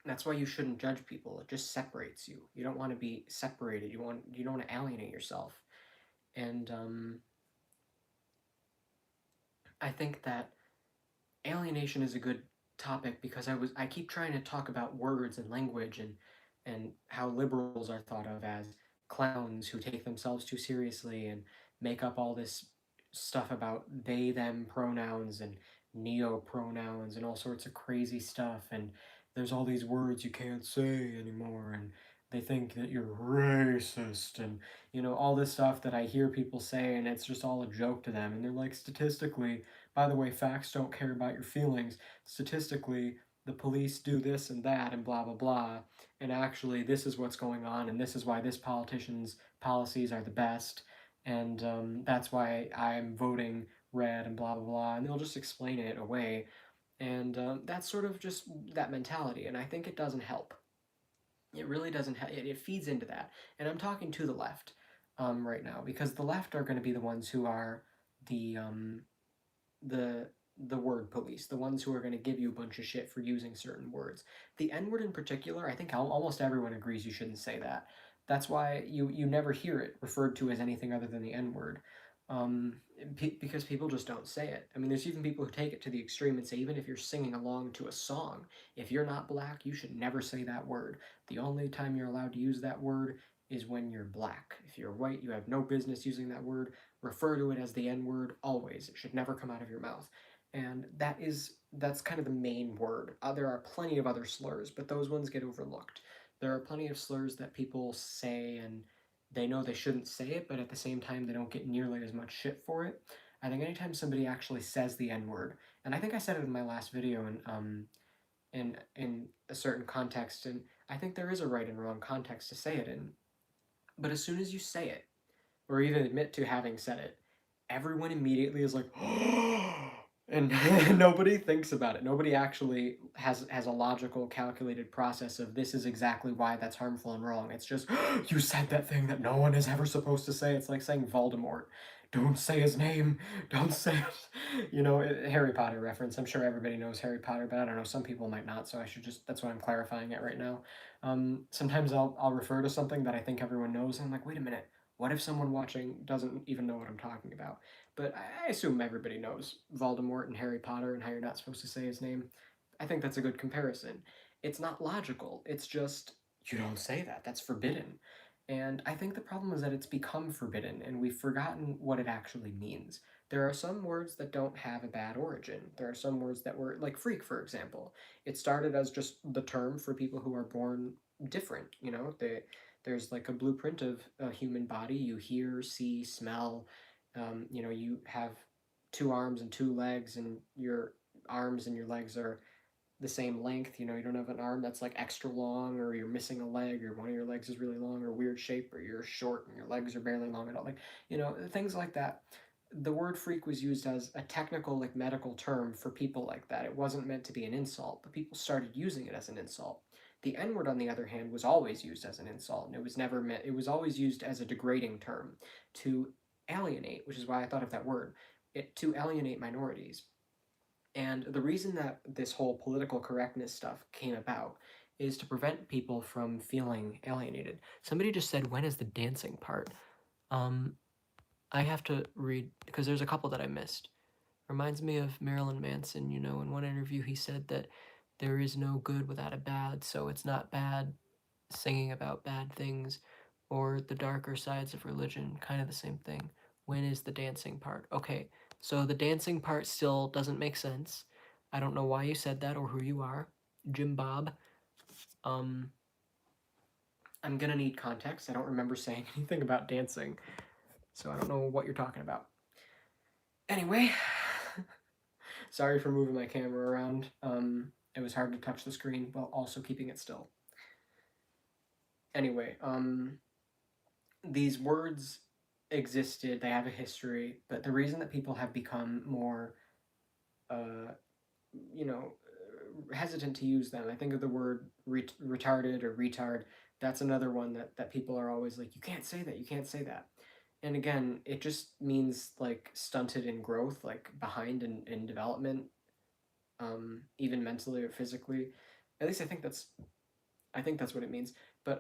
that's why you shouldn't judge people. It just separates you. You don't want to be separated. You don't want to alienate yourself. And I think that alienation is a good topic, because I keep trying to talk about words and language, and how liberals are thought of as clowns who take themselves too seriously and make up all this stuff about they them pronouns and neo pronouns and all sorts of crazy stuff, and there's all these words you can't say anymore, and they think that you're racist, and all this stuff that I hear people say, and it's just all a joke to them, and they're like, statistically, by the way, facts don't care about your feelings. Statistically, the police do this and that and blah, blah, blah. And actually, this is what's going on, and this is why this politician's policies are the best. And that's why I'm voting red and blah, blah, blah. And they'll just explain it away. And that's sort of just that mentality. And I think it doesn't help. It really doesn't help. It feeds into that. And I'm talking to the left right now, because the left are going to be the ones who are the the the word police, the ones who are going to give you a bunch of shit for using certain words. The N word in particular, I think almost everyone agrees you shouldn't say that. That's why you never hear it referred to as anything other than the N word, um, because people just don't say it. I mean, there's even people who take it to the extreme and say, even if you're singing along to a song, if you're not black, you should never say that word. The only time you're allowed to use that word is when you're black. If you're white, you have no business using that word. Refer to it as the N word always. It should never come out of your mouth. And that's kind of the main word. There are plenty of other slurs, but those ones get overlooked. There are plenty of slurs that people say, and they know they shouldn't say it, but at the same time they don't get nearly as much shit for it. I think anytime somebody actually says the N word, and I think I said it in my last video in a certain context, and I think there is a right and wrong context to say it in. But as soon as you say it, or even admit to having said it, everyone immediately is like, and nobody thinks about it. Nobody actually has a logical, calculated process of this is exactly why that's harmful and wrong. It's just, you said that thing that no one is ever supposed to say. It's like saying Voldemort. Don't say his name. Don't say it. Harry Potter reference. I'm sure everybody knows Harry Potter, but I don't know. Some people might not, so that's why I'm clarifying it right now. Sometimes I'll refer to something that I think everyone knows, and I'm like, wait a minute. What if someone watching doesn't even know what I'm talking about? But I assume everybody knows Voldemort and Harry Potter and how you're not supposed to say his name. I think that's a good comparison. It's not logical. It's just, you don't say that. That's forbidden. And I think the problem is that it's become forbidden, and we've forgotten what it actually means. There are some words that don't have a bad origin. There are some words that were, like freak, for example. It started as just the term for people who are born different. There's like a blueprint of a human body. You hear, see, smell. You have two arms and two legs, and your arms and your legs are the same length. You know, you don't have an arm that's like extra long, or you're missing a leg, or one of your legs is really long or weird shape, or you're short and your legs are barely long at all. Like, you know, things like that. The word freak was used as a technical, like medical term for people like that. It wasn't meant to be an insult, but people started using it as an insult. The N word, on the other hand, was always used as an insult, and it was never meant, it was always used as a degrading term to alienate, which is why I thought of that word, to alienate minorities. And the reason that this whole political correctness stuff came about is to prevent people from feeling alienated. Somebody just said, when is the dancing part? Um, I have to read, because there's a couple that I missed. Reminds me of Marilyn Manson, you know, in one interview he said that there is no good without a bad, so it's not bad singing about bad things, or the darker sides of religion, kind of the same thing. When is the dancing part? Okay, so the dancing part still doesn't make sense. I don't know why you said that or who you are. Jim Bob. Um, I'm gonna need context. I don't remember saying anything about dancing, so I don't know what you're talking about. Anyway, sorry for moving my camera around. It was hard to touch the screen while also keeping it still. Anyway, these words existed, they have a history, but the reason that people have become more, uh, you know, hesitant to use them, I think of the word retarded or retard. That's another one that people are always like, you can't say that, you can't say that. And again, it just means like stunted in growth, like behind in development, even mentally or physically. At least I think that's what it means. But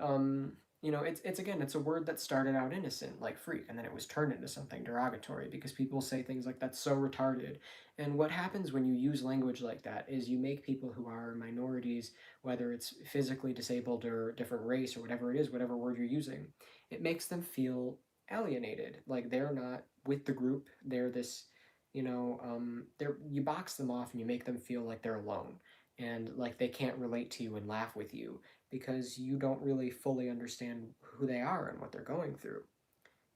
you know, it's again, it's a word that started out innocent, like freak, and then it was turned into something derogatory because people say things like that's so retarded. And what happens when you use language like that is you make people who are minorities, whether it's physically disabled or different race or whatever it is, whatever word you're using, it makes them feel alienated, like they're not with the group. They're this, you know, they're you box them off and you make them feel like they're alone and like they can't relate to you and laugh with you because you don't really fully understand who they are and what they're going through.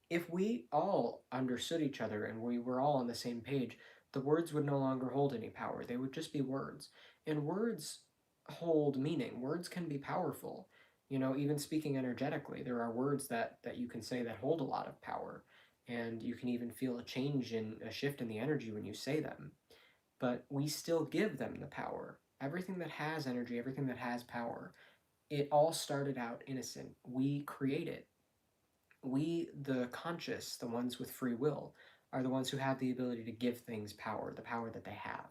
If we all understood each other and we were all on the same page, the words would no longer hold any power. They would just be words. And words hold meaning. Words can be powerful. You know, even speaking energetically, there are words that you can say that hold a lot of power. And you can even feel a change in a shift in the energy when you say them. But we still give them the power. Everything that has energy, everything that has power, it all started out innocent. We create it. We, the conscious, the ones with free will, are the ones who have the ability to give things power, the power that they have.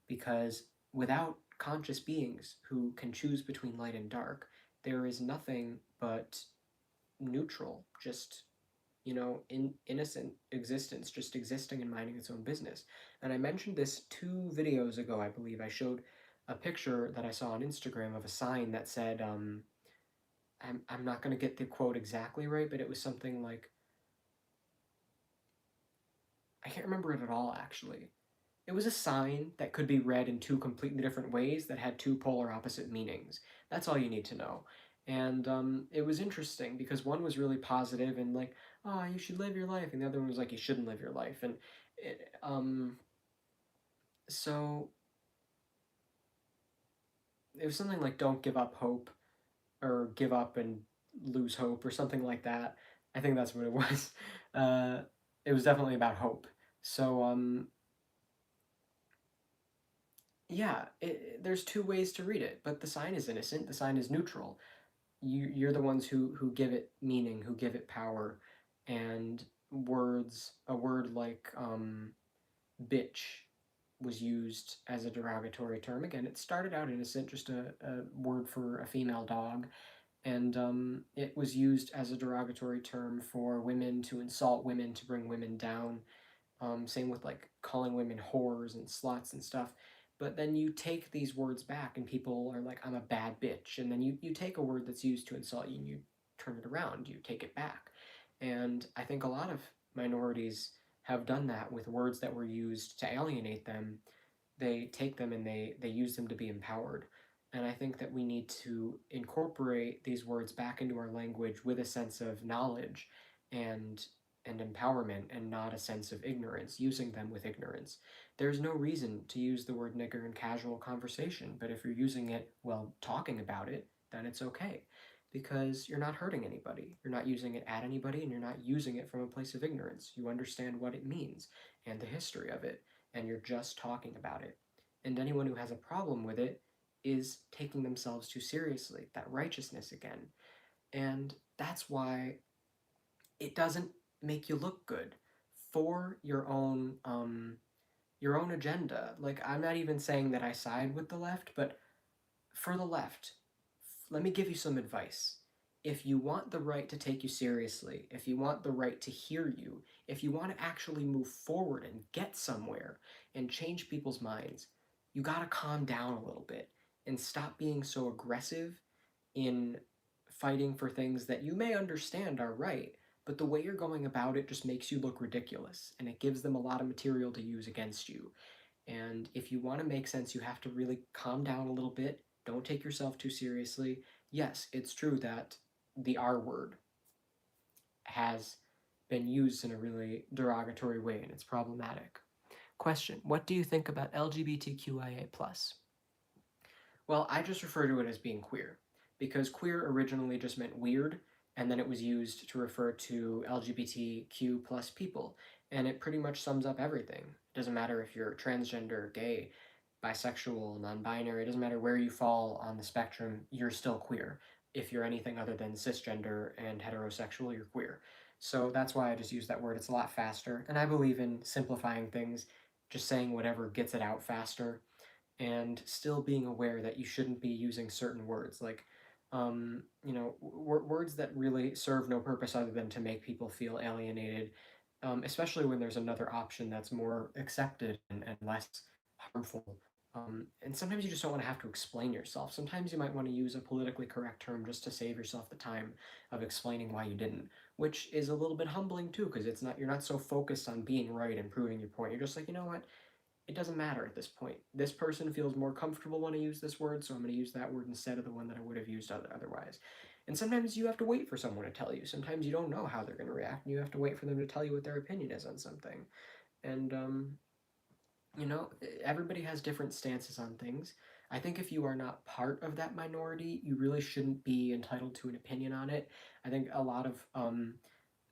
Because without conscious beings who can choose between light and dark, there is nothing but neutral, just, you know, innocent existence, just existing and minding its own business. And I mentioned this 2 videos ago, I believe. I showed a picture that I saw on Instagram of a sign that said, I'm not going to get the quote exactly right, but it was something like, I can't remember it at all, actually. It was a sign that could be read in 2 completely different ways that had 2 polar opposite meanings. That's all you need to know. And it was interesting because one was really positive and like, oh, you should live your life, and the other one was like, you shouldn't live your life. And so it was something like, don't give up hope, or give up and lose hope, or something like that. I think that's what it was. It was definitely about hope. So yeah, there's 2 ways to read it, but the sign is innocent. The sign is neutral. You're the ones who give it meaning, who give it power, and words. A word like bitch was used as a derogatory term. Again, it started out innocent, just a word for a female dog, and it was used as a derogatory term for women, to insult women, to bring women down. Same with like calling women whores and sluts and stuff. But then you take these words back and people are like, I'm a bad bitch. And then you take a word that's used to insult you and you turn it around, you take it back. And I think a lot of minorities have done that with words that were used to alienate them. They take them and they use them to be empowered. And I think that we need to incorporate these words back into our language with a sense of knowledge and and empowerment and not a sense of ignorance, using them with ignorance. There's no reason to use the word nigger in casual conversation, but if you're using it while talking about it, then it's okay because you're not hurting anybody. You're not using it at anybody, and you're not using it from a place of ignorance. You understand what it means and the history of it, and you're just talking about it. And anyone who has a problem with it is taking themselves too seriously, that righteousness again. And that's why it doesn't make you look good for your own agenda. Like, I'm not even saying that I side with the left, but for the left, let me give you some advice. If you want the right to take you seriously, if you want the right to hear you, if you want to actually move forward and get somewhere and change people's minds, you got to calm down a little bit and stop being so aggressive in fighting for things that you may understand are right, but the way you're going about it just makes you look ridiculous, and it gives them a lot of material to use against you. And if you want to make sense, you have to really calm down a little bit. Don't take yourself too seriously. Yes, it's true that the R word has been used in a really derogatory way, and it's problematic. Question: what do you think about LGBTQIA+? Well, I just refer to it as being queer, because queer originally just meant weird, and then it was used to refer to LGBTQ plus people, and it pretty much sums up everything. It doesn't matter if you're transgender, gay, bisexual, non-binary, it doesn't matter where you fall on the spectrum, you're still queer. If you're anything other than cisgender and heterosexual, you're queer. So that's why I just use that word. It's a lot faster, and I believe in simplifying things, just saying whatever gets it out faster, and still being aware that you shouldn't be using certain words like words that really serve no purpose other than to make people feel alienated, especially when there's another option that's more accepted and less harmful. And sometimes you just don't want to have to explain yourself. Sometimes you might want to use a politically correct term just to save yourself the time of explaining why you didn't, which is a little bit humbling too, because it's not, you're not so focused on being right and proving your point. You're just like, you know what, it doesn't matter at this point. This person feels more comfortable when I use this word, so I'm going to use that word instead of the one that I would have used otherwise. And sometimes you have to wait for someone to tell you. Sometimes you don't know how they're going to react, and you have to wait for them to tell you what their opinion is on something. And, everybody has different stances on things. I think if you are not part of that minority, you really shouldn't be entitled to an opinion on it. I think a lot of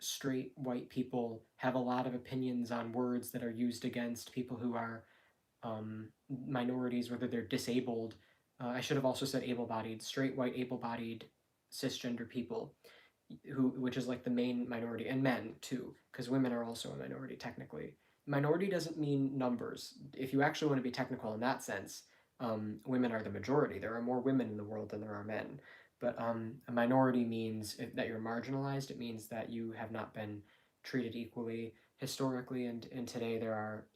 straight white people have a lot of opinions on words that are used against people who are minorities, whether they're disabled. I should have also said able-bodied, straight white able-bodied cisgender people, which is like the main minority, and men too, because women are also a minority technically. Minority doesn't mean numbers. If you actually want to be technical in that sense, women are the majority. There are more women in the world than there are men. But a minority means that you're marginalized. It means that you have not been treated equally historically, and today there are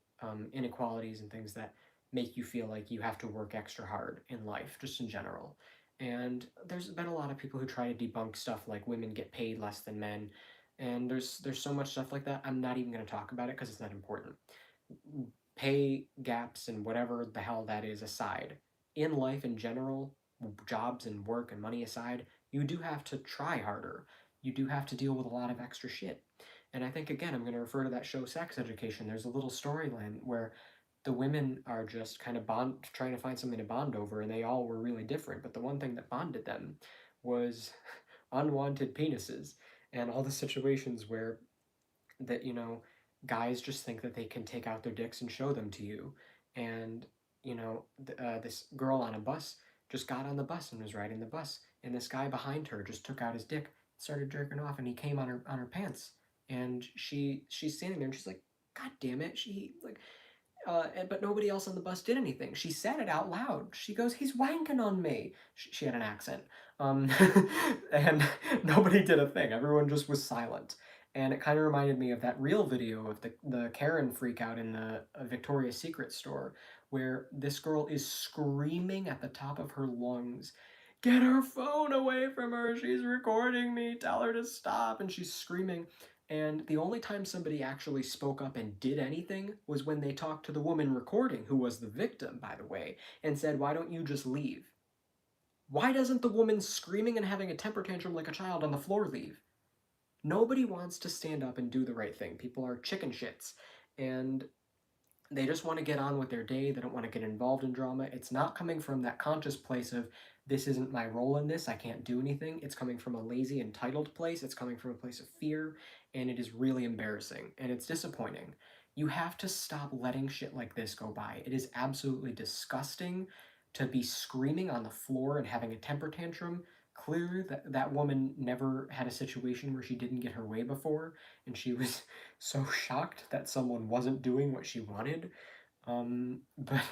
inequalities and things that make you feel like you have to work extra hard in life, just in general. And there's been a lot of people who try to debunk stuff like women get paid less than men, and there's so much stuff like that. I'm not even going to talk about it because it's not important. Pay gaps and whatever the hell that is aside, in life in general, jobs and work and money aside, you do have to try harder. You do have to deal with a lot of extra shit. And I think, again, I'm going to refer to that show Sex Education. There's a little storyline where the women are just kind of trying to find something to bond over, and they all were really different. But the one thing that bonded them was unwanted penises and all the situations where that guys just think that they can take out their dicks and show them to you. And this girl on a bus just got on the bus and was riding the bus, and this guy behind her just took out his dick, started jerking off, and he came on her pants, and she's standing there and she's like, God damn it, but nobody else on the bus did anything. She said it out loud. She goes, he's wanking on me. She had an accent. And nobody did a thing. Everyone just was silent. And it kind of reminded me of that real video of the Karen freak out in the Victoria's Secret store, where this girl is screaming at the top of her lungs, get her phone away from her, she's recording me, tell her to stop, and she's screaming. And the only time somebody actually spoke up and did anything was when they talked to the woman recording, who was the victim, by the way, and said, why don't you just leave? Why doesn't the woman screaming and having a temper tantrum like a child on the floor leave? Nobody wants to stand up and do the right thing. People are chicken shits. And they just want to get on with their day. They don't want to get involved in drama. It's not coming from that conscious place of, this isn't my role in this, I can't do anything. It's coming from a lazy, entitled place. It's coming from a place of fear, and it is really embarrassing, and it's disappointing. You have to stop letting shit like this go by. It is absolutely disgusting to be screaming on the floor and having a temper tantrum. Clearly, that woman never had a situation where she didn't get her way before, and she was so shocked that someone wasn't doing what she wanted. But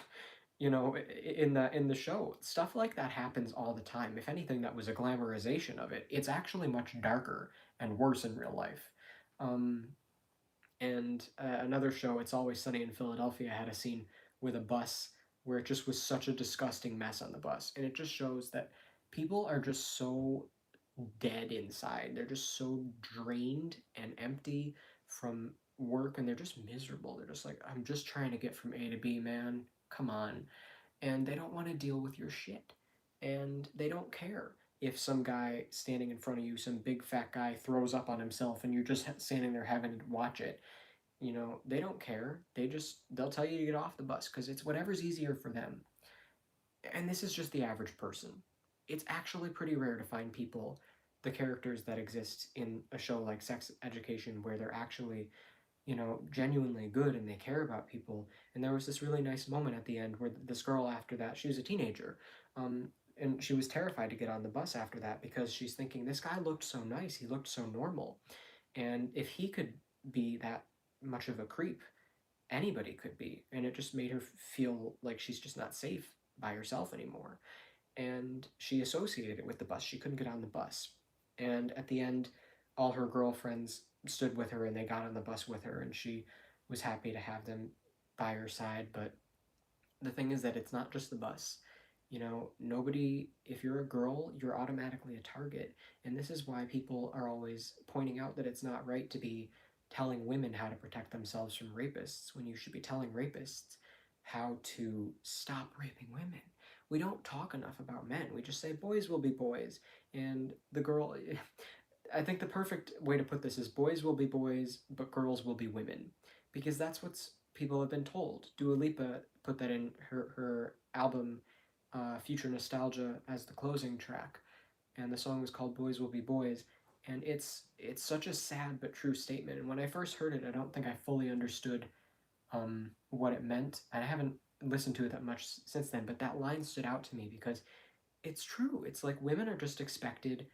you know, in the show, stuff like that happens all the time. If anything, that was a glamorization of it. It's actually much darker and worse in real life. Um, and another show, It's Always Sunny in Philadelphia, had a scene with a bus where it just was such a disgusting mess on the bus, and it just shows that people are just so dead inside. They're just so drained and empty from work, and they're just miserable. They're just like, I'm just trying to get from A to B, man. Come on. And they don't want to deal with your shit. And they don't care if some guy standing in front of you, some big fat guy, throws up on himself and you're just standing there having to watch it. You know, they don't care. They'll tell you to get off the bus because it's whatever's easier for them. And this is just the average person. It's actually pretty rare to find people, the characters that exist in a show like Sex Education, where they're actually, you know, genuinely good and they care about people. And there was this really nice moment at the end where this girl, after that, she was a teenager, and she was terrified to get on the bus after that because she's thinking, this guy looked so nice, he looked so normal. And if he could be that much of a creep, anybody could be. And it just made her feel like she's just not safe by herself anymore. And she associated it with the bus. She couldn't get on the bus. And at the end, all her girlfriends stood with her and they got on the bus with her, and she was happy to have them by her side. But the thing is that it's not just the bus. You know, nobody, if you're a girl, you're automatically a target. And this is why people are always pointing out that it's not right to be telling women how to protect themselves from rapists when you should be telling rapists how to stop raping women. We don't talk enough about men. We just say boys will be boys. And the girl, I think the perfect way to put this is boys will be boys, but girls will be women. Because that's what people have been told. Dua Lipa put that in her album Future Nostalgia as the closing track. And the song was called Boys Will Be Boys. And it's such a sad but true statement. And when I first heard it, I don't think I fully understood what it meant. I haven't listened to it that much since then, but that line stood out to me because it's true. It's like women are just expected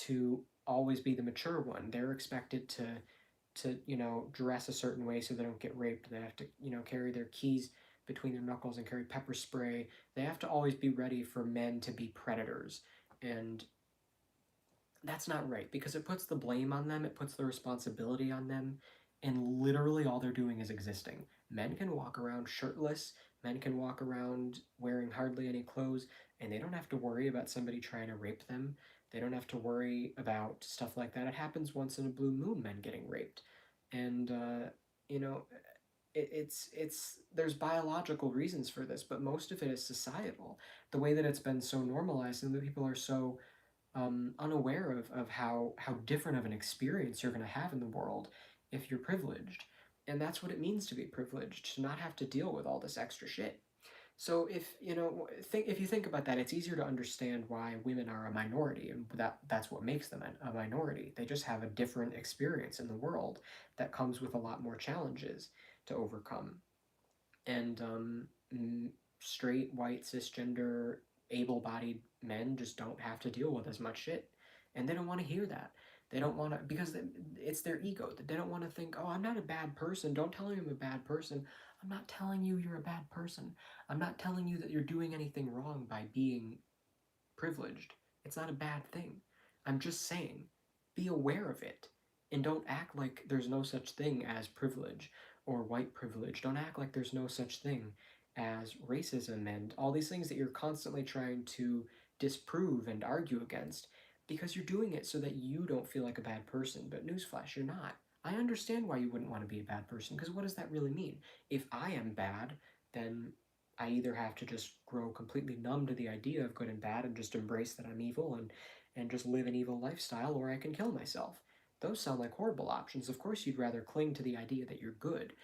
to always be the mature one. They're expected to you know, dress a certain way so they don't get raped. They have to, you know, carry their keys between their knuckles and carry pepper spray. They have to always be ready for men to be predators. And that's not right because it puts the blame on them, it puts the responsibility on them, and literally all they're doing is existing. Men can walk around shirtless, men can walk around wearing hardly any clothes, and they don't have to worry about somebody trying to rape them. They don't have to worry about stuff like that. It happens once in a blue moon, men getting raped. And, you know, it's there's biological reasons for this, but most of it is societal. The way that it's been so normalized and that people are so unaware of how different of an experience you're going to have in the world if you're privileged. And that's what it means to be privileged, to not have to deal with all this extra shit. So if you know, if you think about that, it's easier to understand why women are a minority, and that's what makes them a minority. They just have a different experience in the world that comes with a lot more challenges to overcome. And straight, white, cisgender, able-bodied men just don't have to deal with as much shit, and they don't want to hear that. They don't want to, because it's their ego. They don't want to think, oh, I'm not a bad person. Don't tell me I'm a bad person. I'm not telling you you're a bad person. I'm not telling you that you're doing anything wrong by being privileged. It's not a bad thing. I'm just saying, be aware of it. And don't act like there's no such thing as privilege or white privilege. Don't act like there's no such thing as racism and all these things that you're constantly trying to disprove and argue against, because you're doing it so that you don't feel like a bad person. But newsflash, you're not. I understand why you wouldn't want to be a bad person, because what does that really mean? If I am bad, then I either have to just grow completely numb to the idea of good and bad and just embrace that I'm evil and just live an evil lifestyle, or I can kill myself. those sound like horrible options. Of course, you'd rather cling to the idea that you're good.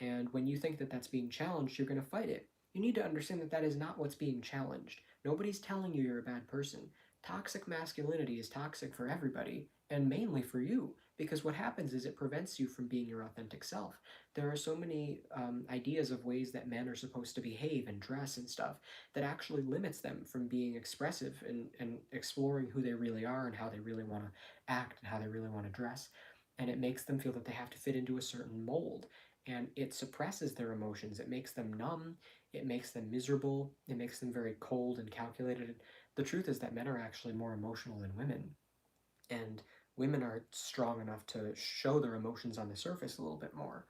And when you think that that's being challenged, you're going to fight it. You need to understand that that is not what's being challenged. Nobody's telling you you're a bad person. Toxic masculinity is toxic for everybody, and mainly for you, because what happens is it prevents you from being your authentic self. There are so many ideas of ways that men are supposed to behave and dress and stuff that actually limits them from being expressive and exploring who they really are and how they really want to act and how they really want to dress. And it makes them feel that they have to fit into a certain mold. And it suppresses their emotions. It makes them numb. It makes them miserable. It makes them very cold and calculated. The truth is that men are actually more emotional than women. And women are strong enough to show their emotions on the surface a little bit more.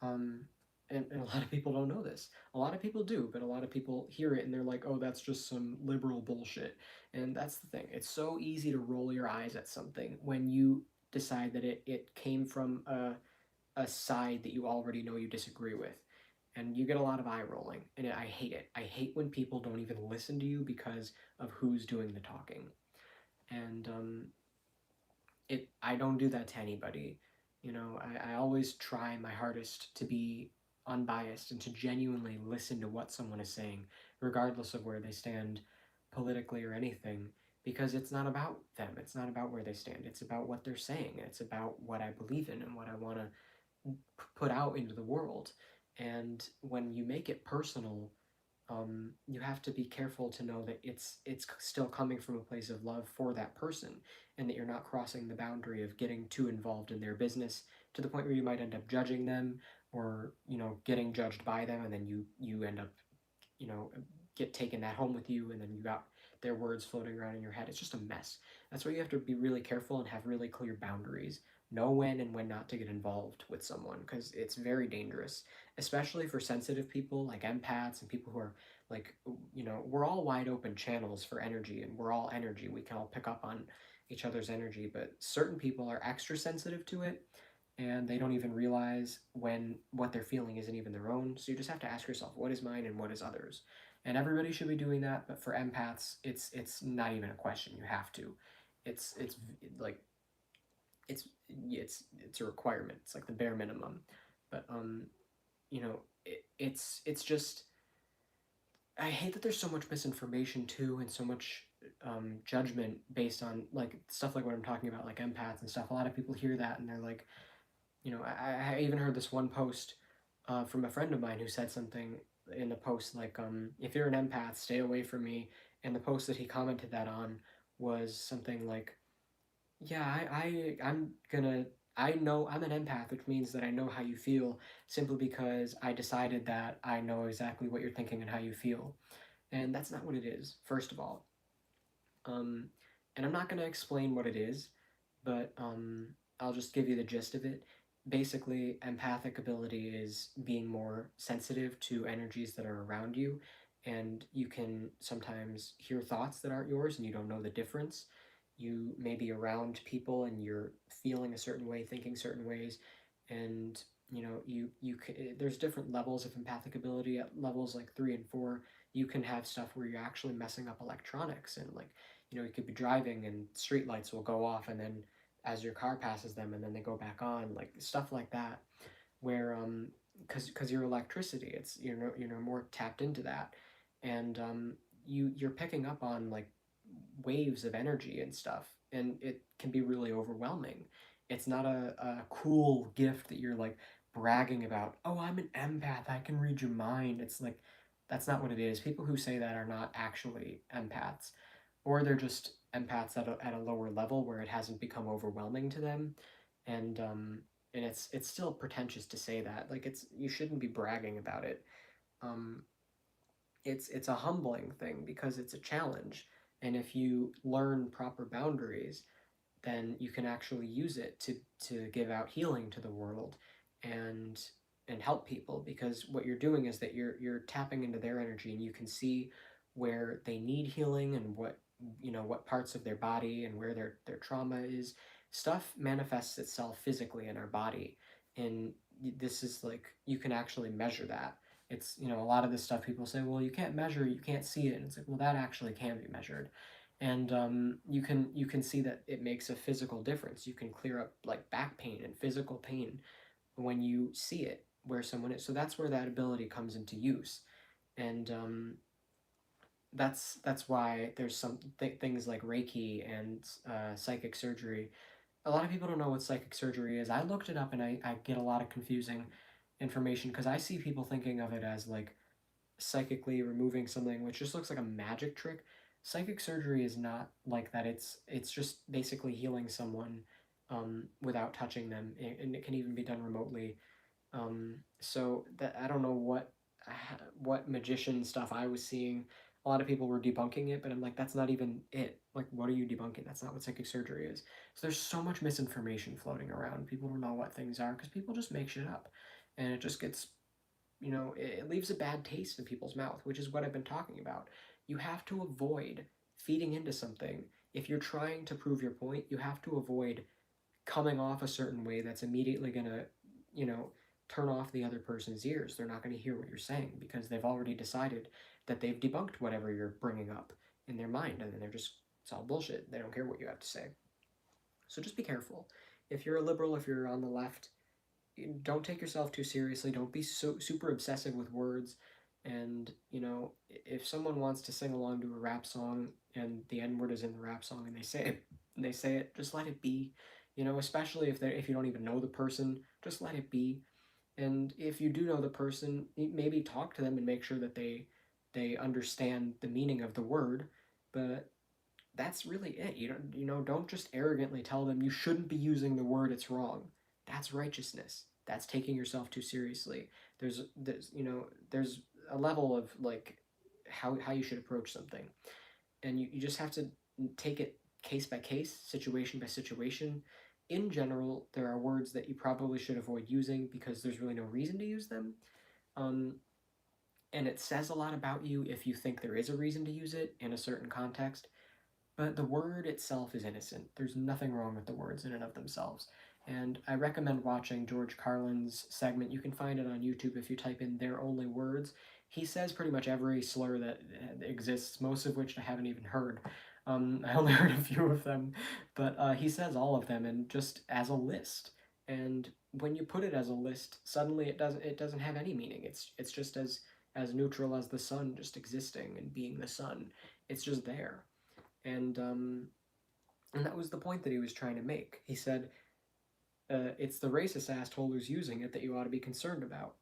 Um, and a lot of people don't know this. A lot of people do, but a lot of people hear it and they're like, oh, that's just some liberal bullshit. And that's the thing. It's so easy to roll your eyes at something when you decide that it came from a side that you already know you disagree with. And you get a lot of eye rolling. And I hate it. I hate when people don't even listen to you because of who's doing the talking. And I don't do that to anybody. You know, I always try my hardest to be unbiased and to genuinely listen to what someone is saying, regardless of where they stand politically or anything, because it's not about them. It's not about where they stand. It's about what they're saying. It's about what I believe in and what I want to put out into the world. And when you make it personal, you have to be careful to know that it's still coming from a place of love for that person, and that you're not crossing the boundary of getting too involved in their business to the point where you might end up judging them, or getting judged by them, and then you end up you know get taking that home with you, and then you got their words floating around in your head. It's just a mess. That's why you have to be really careful and have really clear boundaries. Know when and when not to get involved with someone, because it's very dangerous, especially for sensitive people like empaths and people who are like, we're all wide open channels for energy, and we're all energy. We can all pick up on each other's energy, but certain people are extra sensitive to it, and they don't even realize when what they're feeling isn't even their own. So you just have to ask yourself, what is mine and what is others? And everybody should be doing that, but for empaths, it's not even a question. You have to. It's like it's a requirement. It's like the bare minimum. But it's just, I hate that there's so much misinformation too, and so much judgment based on like stuff like what I'm talking about, like empaths and stuff. A lot of people hear that and they're like, I even heard this one post from a friend of mine who said something in the post like, if you're an empath, stay away from me. And the post that he commented that on was something like, yeah, I know I'm an empath, which means that I know how you feel simply because I decided that I know exactly what you're thinking and how you feel. And that's not what it is, first of all. Um, and I'm not going to explain what it is, but I'll just give you the gist of it. Basically, empathic ability is being more sensitive to energies that are around you, and you can sometimes hear thoughts that aren't yours and you don't know the difference. You may be around people and you're feeling a certain way, thinking certain ways, and there's different levels of empathic ability. At levels like 3 and 4, you can have stuff where you're actually messing up electronics, and like, you could be driving and street lights will go off, and then as your car passes them and then they go back on, like stuff like that, where because your electricity, it's more tapped into that, and you're picking up on like waves of energy and stuff, and it can be really overwhelming. It's not a cool gift that you're like bragging about. Oh, I'm an empath, I can read your mind. It's like, that's not what it is. People who say that are not actually empaths, or they're just empaths at a lower level where it hasn't become overwhelming to them. And it's still pretentious to say that. Like, you shouldn't be bragging about it. um, it's a humbling thing because it's a challenge, and if you learn proper boundaries, then you can actually use it to give out healing to the world, and help people, because what you're doing is that you're tapping into their energy, and you can see where they need healing, and what parts of their body and where their trauma is. Stuff manifests itself physically in our body, and this is like, you can actually measure that. It's, a lot of this stuff people say, well, you can't measure it, you can't see it, and it's like, well, that actually can be measured. And you can see that it makes a physical difference. You can clear up like back pain and physical pain when you see it where someone is. So that's where that ability comes into use. And that's why there's some things like Reiki and psychic surgery. A lot of people don't know what psychic surgery is. I looked it up and I get a lot of confusing information because I see people thinking of it as like psychically removing something, which just looks like a magic trick. Psychic surgery is not like that. It's just basically healing someone without touching them, and it can even be done remotely. So that I don't know what magician stuff I was seeing. A lot of people were debunking it, but I'm like, that's not even it. Like, what are you debunking? That's not what psychic surgery is. So there's so much misinformation floating around. People don't know what things are because people just make shit up, and it just gets, it leaves a bad taste in people's mouth, which is what I've been talking about. You have to avoid feeding into something. If you're trying to prove your point, you have to avoid coming off a certain way that's immediately going to, you know, turn off the other person's ears. They're not going to hear what you're saying because they've already decided that they've debunked whatever you're bringing up in their mind, and then they're just, it's all bullshit. They don't care what you have to say. So just be careful. If you're a liberal, if you're on the left, don't take yourself too seriously. Don't be so super obsessive with words. And if someone wants to sing along to a rap song and the N word is in the rap song and they say it, just let it be. Especially if you don't even know the person, just let it be. And if you do know the person, maybe talk to them and make sure that they understand the meaning of the word. But that's really it. Don't just arrogantly tell them you shouldn't be using the word, it's wrong. That's righteousness. That's taking yourself too seriously. There's a level of like how you should approach something. And you just have to take it case by case, situation by situation. In general, there are words that you probably should avoid using because there's really no reason to use them. Um, and it says a lot about you if you think there is a reason to use it in a certain context. But the word itself is innocent. There's nothing wrong with the words in and of themselves. And I recommend watching George Carlin's segment. You can find it on YouTube if you type in "They're Only Words." He says pretty much every slur that exists, most of which I haven't even heard. I only heard a few of them, but he says all of them, and just as a list. And when you put it as a list, suddenly it doesn't have any meaning. It's just as neutral as the sun just existing and being the sun. It's just there. And that was the point that he was trying to make. He said, it's the racist asshole who's using it that you ought to be concerned about.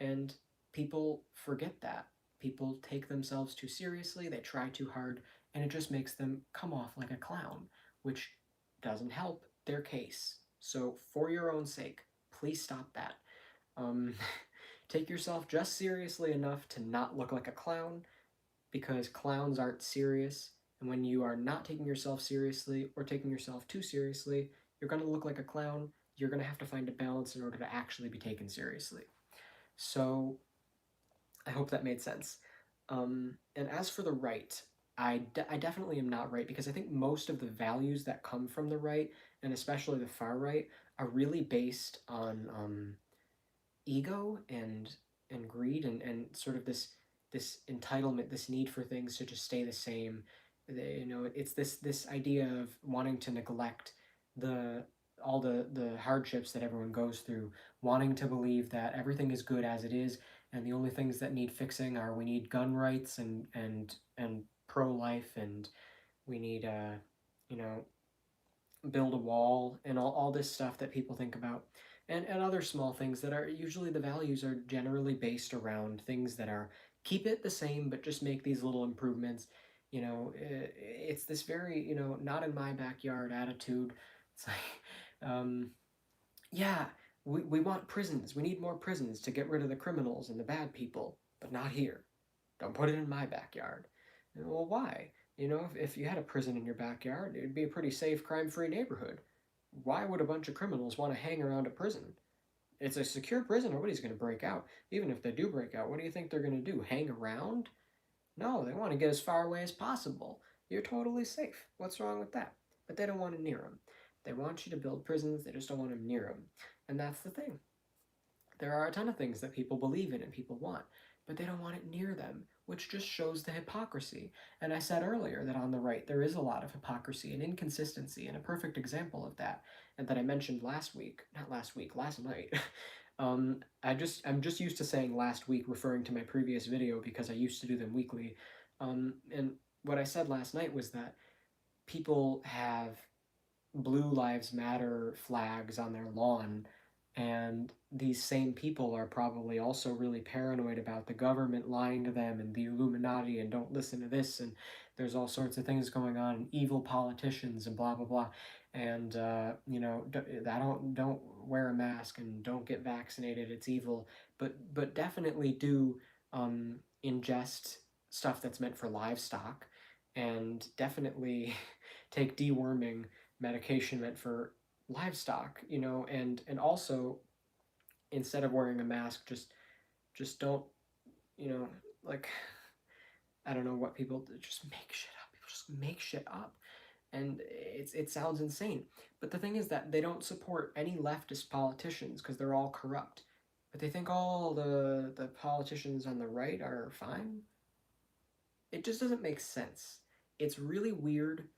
And people forget that. People take themselves too seriously, they try too hard, and it just makes them come off like a clown, which doesn't help their case. So, for your own sake, please stop that. Um, take yourself just seriously enough to not look like a clown, because clowns aren't serious. And when you are not taking yourself seriously or taking yourself too seriously, you're going to look like a clown. You're going to have to find a balance in order to actually be taken seriously. So I hope that made sense. And as for the right, I definitely am not right because I think most of the values that come from the right, and especially the far right, are really based on ego and greed and sort of this entitlement, this need for things to just stay the same. It's this idea of wanting to neglect the all the hardships that everyone goes through, wanting to believe that everything is good as it is, and the only things that need fixing are we need gun rights and pro life, and we need you know build a wall and all this stuff that people think about, and other small things that are usually the values are generally based around things that are keep it the same but just make these little improvements. It's this very not in my backyard attitude. It's like yeah, we want prisons, we need more prisons to get rid of the criminals and the bad people, but not here. Don't put it in my backyard. Well, why? If you had a prison in your backyard, it'd be a pretty safe, crime free neighborhood. Why would a bunch of criminals want to hang around a prison? It's a secure prison, nobody's going to break out. Even if they do break out, what do you think they're going to do? Hang around? No, they want to get as far away as possible. You're totally safe. What's wrong with that? But they don't want to near them. They want you to build prisons, they just don't want them near them. And that's the thing. There are a ton of things that people believe in and people want. but they don't want it near them, which just shows the hypocrisy. And I said earlier that on the right there is a lot of hypocrisy and inconsistency, and a perfect example of that, and that I mentioned last week, not last week, last night. I'm just used to saying last week, referring to my previous video because I used to do them weekly. And what I said last night was that people have Blue Lives Matter flags on their lawn, and these same people are probably also really paranoid about the government lying to them and the Illuminati and don't listen to this, and there's all sorts of things going on, and evil politicians and blah blah blah. And I don't wear a mask and don't get vaccinated, it's evil. But definitely do ingest stuff that's meant for livestock, and definitely take deworming medication meant for livestock, and also, instead of wearing a mask, just don't, you know, like, I don't know what people do, just make shit up. People just make shit up, and it sounds insane. But the thing is that they don't support any leftist politicians because they're all corrupt. But they think all the politicians on the right are fine. It just doesn't make sense. It's really weird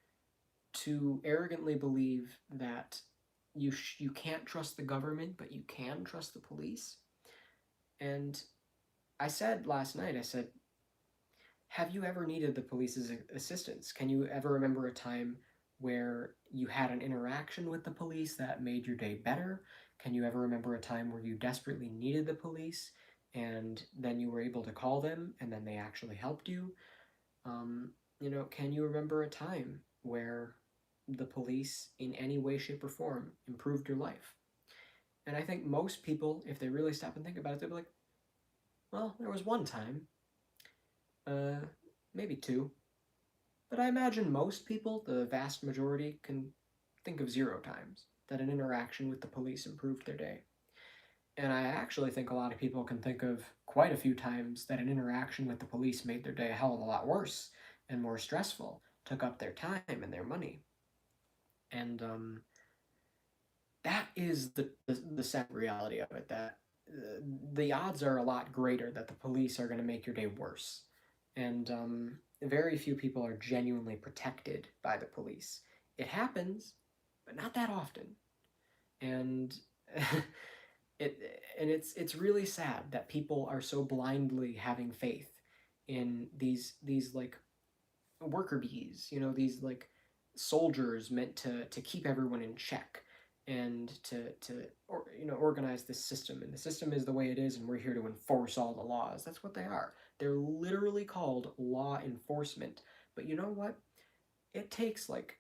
to arrogantly believe that you can't trust the government, but you can trust the police. And I said last night, I said, have you ever needed the police's assistance? Can you ever remember a time where you had an interaction with the police that made your day better? Can you ever remember a time where you desperately needed the police and then you were able to call them and then they actually helped you? Can you remember a time where the police in any way, shape, or form improved your life? And I think most people, if they really stop and think about it, they'll be like, well, there was one time, maybe two. But I imagine most people, the vast majority, can think of 0 times that an interaction with the police improved their day. And I actually think a lot of people can think of quite a few times that an interaction with the police made their day a hell of a lot worse and more stressful, took up their time and their money. And that is the sad reality of it, that the odds are a lot greater that the police are going to make your day worse. And very few people are genuinely protected by the police. It happens, but not that often. And it's really sad that people are so blindly having faith in these like worker bees, these like soldiers meant to keep everyone in check and to organize this system. And the system is the way it is, and we're here to enforce all the laws. That's what they are. They're literally called law enforcement. But you know what? It takes like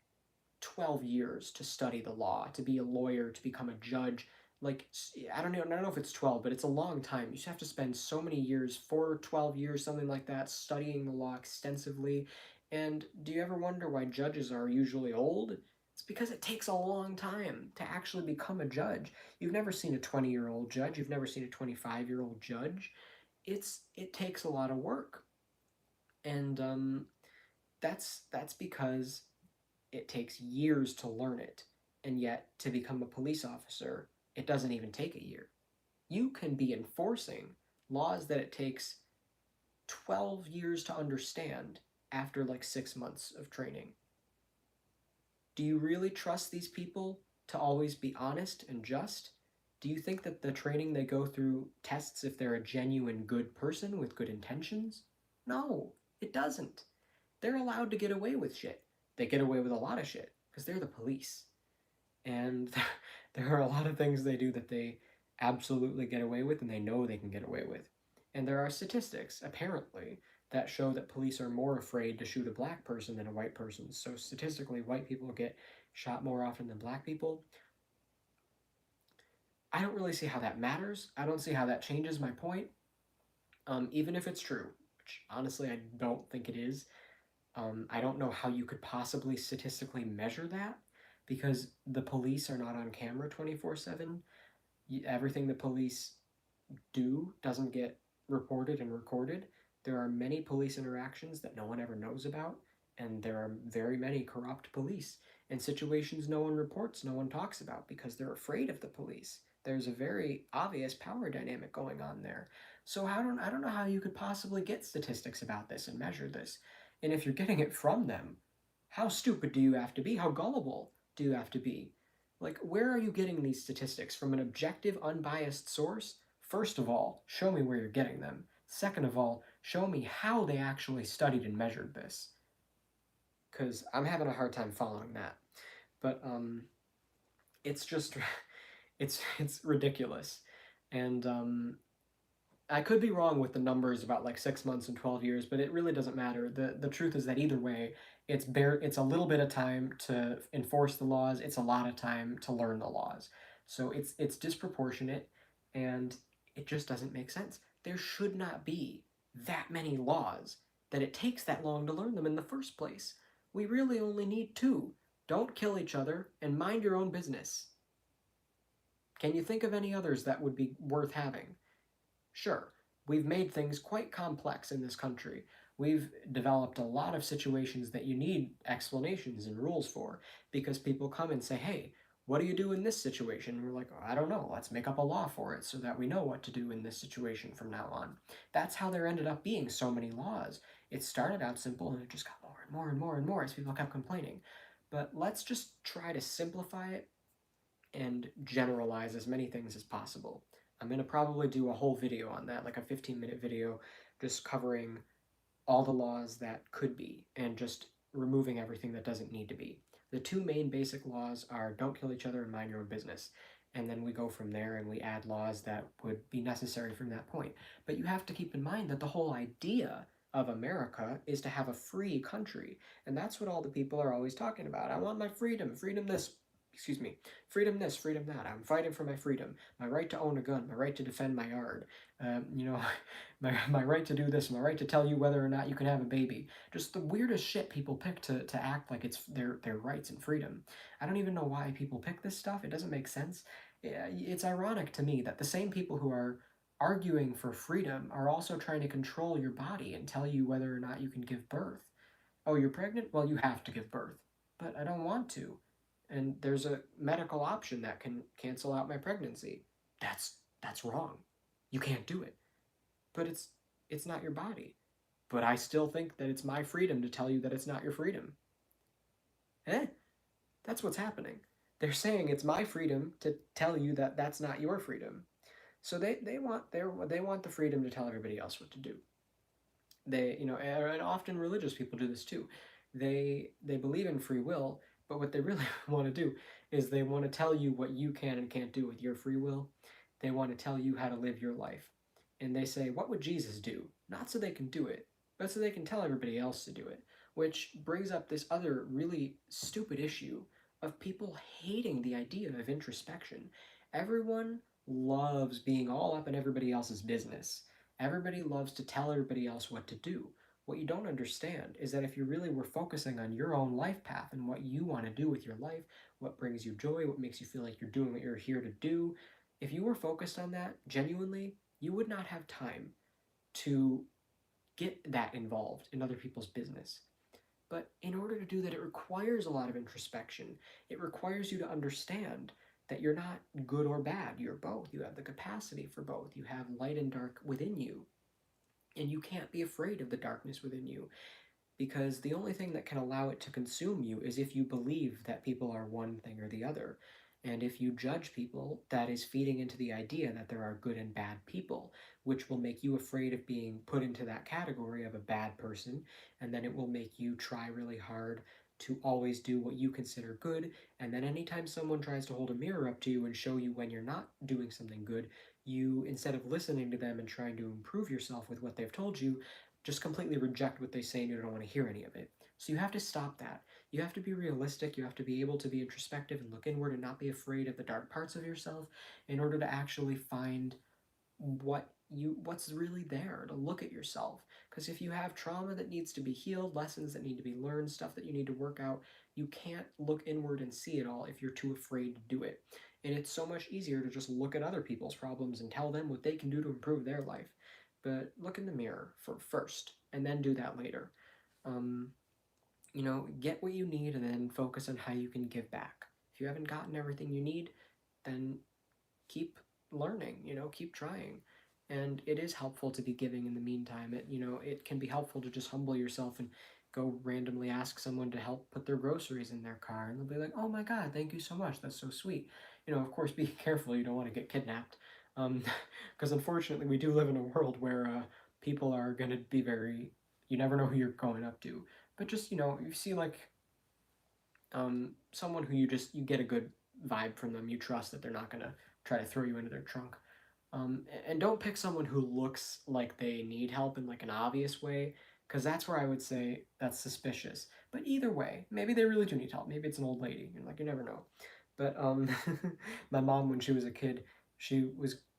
12 years to study the law, to be a lawyer, to become a judge. Like, I don't know if it's 12, but it's a long time. You have to spend so many years, 12 years, something like that, studying the law extensively. And do you ever wonder why judges are usually old? It's because it takes a long time to actually become a judge. You've never seen a 20-year-old judge. You've never seen a 25-year-old judge. It takes a lot of work. And that's because it takes years to learn it. And yet, to become a police officer, it doesn't even take a year. You can be enforcing laws that it takes 12 years to understand after like 6 months of training. Do you really trust these people to always be honest and just? Do you think that the training they go through tests if they're a genuine good person with good intentions? No, it doesn't. They're allowed to get away with shit. They get away with a lot of shit because they're the police. And there are a lot of things they do that they absolutely get away with and they know they can get away with. And there are statistics, apparently, that show that police are more afraid to shoot a black person than a white person. So statistically, white people get shot more often than black people. I don't really see how that matters. I don't see how that changes my point. Even if it's true, which honestly I don't think it is. I don't know how you could possibly statistically measure that, because the police are not on camera 24/7. Everything the police do doesn't get reported and recorded. There are many police interactions that no one ever knows about, and there are very many corrupt police, and situations no one reports, no one talks about because they're afraid of the police. There's a very obvious power dynamic going on there. So I don't know how you could possibly get statistics about this and measure this. And if you're getting it from them, how stupid do you have to be? How gullible do you have to be? Like, where are you getting these statistics? From an objective, unbiased source? First of all, show me where you're getting them. Second of all, show me how they actually studied and measured this. Because I'm having a hard time following that. But it's just, it's ridiculous. And I could be wrong with the numbers about like 6 months and 12 years, but it really doesn't matter. The truth is that either way, it's a little bit of time to enforce the laws. It's a lot of time to learn the laws. So it's disproportionate, and it just doesn't make sense. There should not be that many laws that it takes that long to learn them in the first place. We really only need two. Don't kill each other and mind your own business. Can you think of any others that would be worth having? Sure, we've made things quite complex in this country. We've developed a lot of situations that you need explanations and rules for because people come and say, hey, what do you do in this situation? And we're like, oh, I don't know. Let's make up a law for it so that we know what to do in this situation from now on. That's how there ended up being so many laws. It started out simple and it just got more and more and more and more as people kept complaining. But let's just try to simplify it and generalize as many things as possible. I'm going to probably do a whole video on that, like a 15-minute video, just covering all the laws that could be and just removing everything that doesn't need to be. The two main basic laws are don't kill each other and mind your own business. And then we go from there and we add laws that would be necessary from that point. But you have to keep in mind that the whole idea of America is to have a free country. And that's what all the people are always talking about. I want my freedom, freedom this, excuse me, freedom this, freedom that. I'm fighting for my freedom, my right to own a gun, my right to defend my yard, you know, my right to do this, my right to tell you whether or not you can have a baby. Just the weirdest shit people pick to act like it's their rights and freedom. I don't even know why people pick this stuff. It doesn't make sense. It's ironic to me that the same people who are arguing for freedom are also trying to control your body and tell you whether or not you can give birth. Oh, you're pregnant? Well, you have to give birth. But I don't want to. And there's a medical option that can cancel out my pregnancy. That's wrong. You can't do it. But it's not your body. But I still think that it's my freedom to tell you that it's not your freedom. Eh? That's what's happening. They're saying it's my freedom to tell you that that's not your freedom. So they want the freedom to tell everybody else what to do. They, you know, and often religious people do this too. They believe in free will, but what they really want to do is they want to tell you what you can and can't do with your free will. They want to tell you how to live your life. And they say, what would Jesus do? Not so they can do it, but so they can tell everybody else to do it. Which brings up this other really stupid issue of people hating the idea of introspection. Everyone loves being all up in everybody else's business. Everybody loves to tell everybody else what to do. What you don't understand is that if you really were focusing on your own life path and what you want to do with your life, what brings you joy, what makes you feel like you're doing what you're here to do, if you were focused on that genuinely, you would not have time to get that involved in other people's business. But in order to do that, it requires a lot of introspection. It requires you to understand that you're not good or bad. You're both. You have the capacity for both. You have light and dark within you. And you can't be afraid of the darkness within you because the only thing that can allow it to consume you is if you believe that people are one thing or the other. And if you judge people, that is feeding into the idea that there are good and bad people, which will make you afraid of being put into that category of a bad person. And then it will make you try really hard to always do what you consider good. And then anytime someone tries to hold a mirror up to you and show you when you're not doing something good, you, instead of listening to them and trying to improve yourself with what they've told you, just completely reject what they say and you don't want to hear any of it. So you have to stop that. You have to be realistic. You have to be able to be introspective and look inward and not be afraid of the dark parts of yourself in order to actually find what's really there, to look at yourself. Because if you have trauma that needs to be healed, lessons that need to be learned, stuff that you need to work out, you can't look inward and see it all if you're too afraid to do it. And it's so much easier to just look at other people's problems and tell them what they can do to improve their life. But look in the mirror first, and then do that later. Um, you know, get what you need and then focus on how you can give back. If you haven't gotten everything you need, then keep learning, you know, keep trying. And it is helpful to be giving in the meantime. It can be helpful to just humble yourself and go randomly ask someone to help put their groceries in their car, and they'll be like, "Oh my God, thank you so much. That's so sweet." Of course, be careful. You don't want to get kidnapped, because unfortunately, we do live in a world where people are going to be very. You never know who you're going up to. But just you see like someone who you get a good vibe from them. You trust that they're not going to try to throw you into their trunk. And don't pick someone who looks like they need help in like an obvious way, because that's where I would say that's suspicious. But either way, maybe they really do need help. Maybe it's an old lady. You never know. But my mom, when she was a kid, she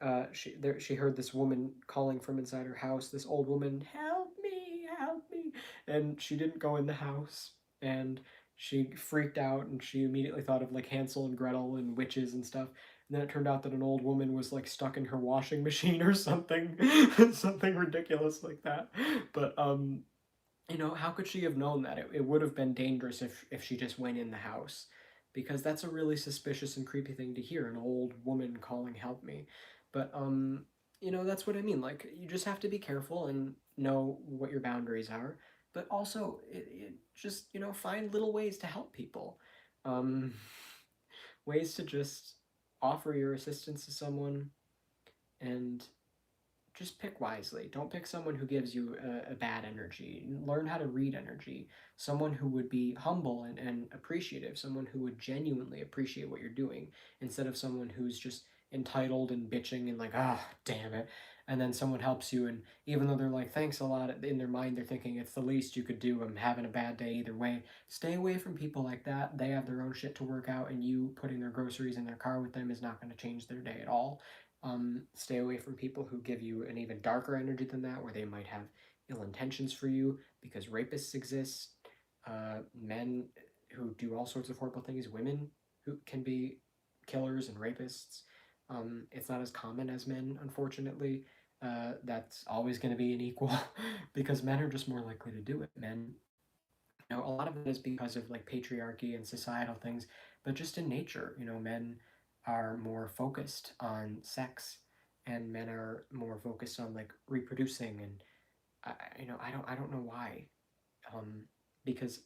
heard this woman calling from inside her house. This old woman, help me, and she didn't go in the house, and she freaked out, and she immediately thought of like Hansel and Gretel and witches and stuff. And then it turned out that an old woman was like stuck in her washing machine or something, something ridiculous like that. But how could she have known that? It would have been dangerous if she just went in the house, because that's a really suspicious and creepy thing to hear, an old woman calling help me. But that's what I mean. Like, you just have to be careful and know what your boundaries are, but also just find little ways to help people. Um, Ways to just offer your assistance to someone, and just pick wisely. Don't pick someone who gives you a bad energy. Learn how to read energy. Someone who would be humble and appreciative. Someone who would genuinely appreciate what you're doing, instead of someone who's just entitled and bitching and like, ah, oh, damn it. And then someone helps you, and even though they're like, thanks a lot, in their mind they're thinking it's the least you could do. I'm having a bad day either way. Stay away from people like that. They have their own shit to work out, and you putting their groceries in their car with them is not going to change their day at all. Stay away from people who give you an even darker energy than that, where they might have ill intentions for you, because rapists exist, men who do all sorts of horrible things, women who can be killers and rapists. It's not as common as men, unfortunately. That's always going to be unequal because men are just more likely to do it. Men, a lot of it is because of like patriarchy and societal things, but just in nature, men are more focused on sex, and men are more focused on like reproducing, and I don't know why, um, because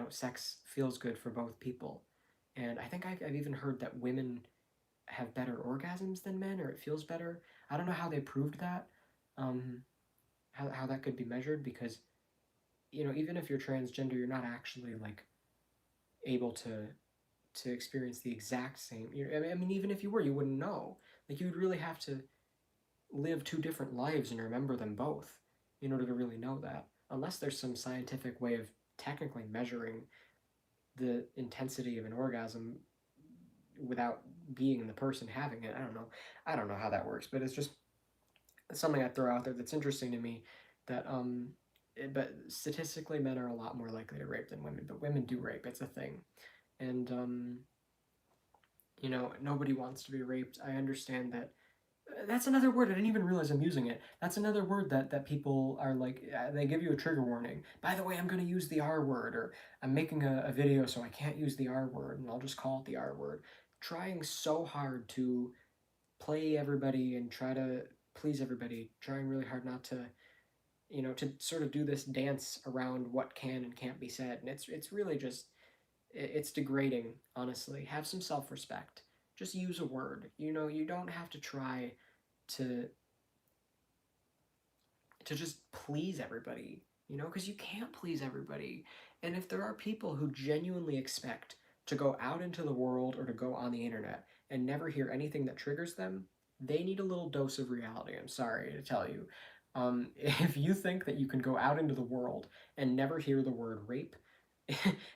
sex feels good for both people, and I think I've even heard that women have better orgasms than men, or it feels better. I don't know how they proved that, um, how that could be measured, because even if you're transgender, you're not actually like able to experience the exact same. I mean, even if you were, you wouldn't know. Like, you would really have to live two different lives and remember them both in order to really know that. Unless there's some scientific way of technically measuring the intensity of an orgasm without being the person having it. I don't know. I don't know how that works, but it's just something I throw out there that's interesting to me. That but statistically, men are a lot more likely to rape than women. But women do rape; it's a thing, and nobody wants to be raped. I understand that. That's another word. I didn't even realize I'm using it. That's another word that people are like, they give you a trigger warning. By the way, I'm going to use the R word, or I'm making a video so I can't use the R word, and I'll just call it the R word. Trying so hard to play everybody and try to please everybody, trying really hard not to, to sort of do this dance around what can and can't be said. And it's really just, it's degrading, honestly. Have some self-respect. Just use a word. You don't have to try to just please everybody, because you can't please everybody. And if there are people who genuinely expect to go out into the world or to go on the internet and never hear anything that triggers them, they need a little dose of reality. I'm sorry to tell you. If you think that you can go out into the world and never hear the word rape,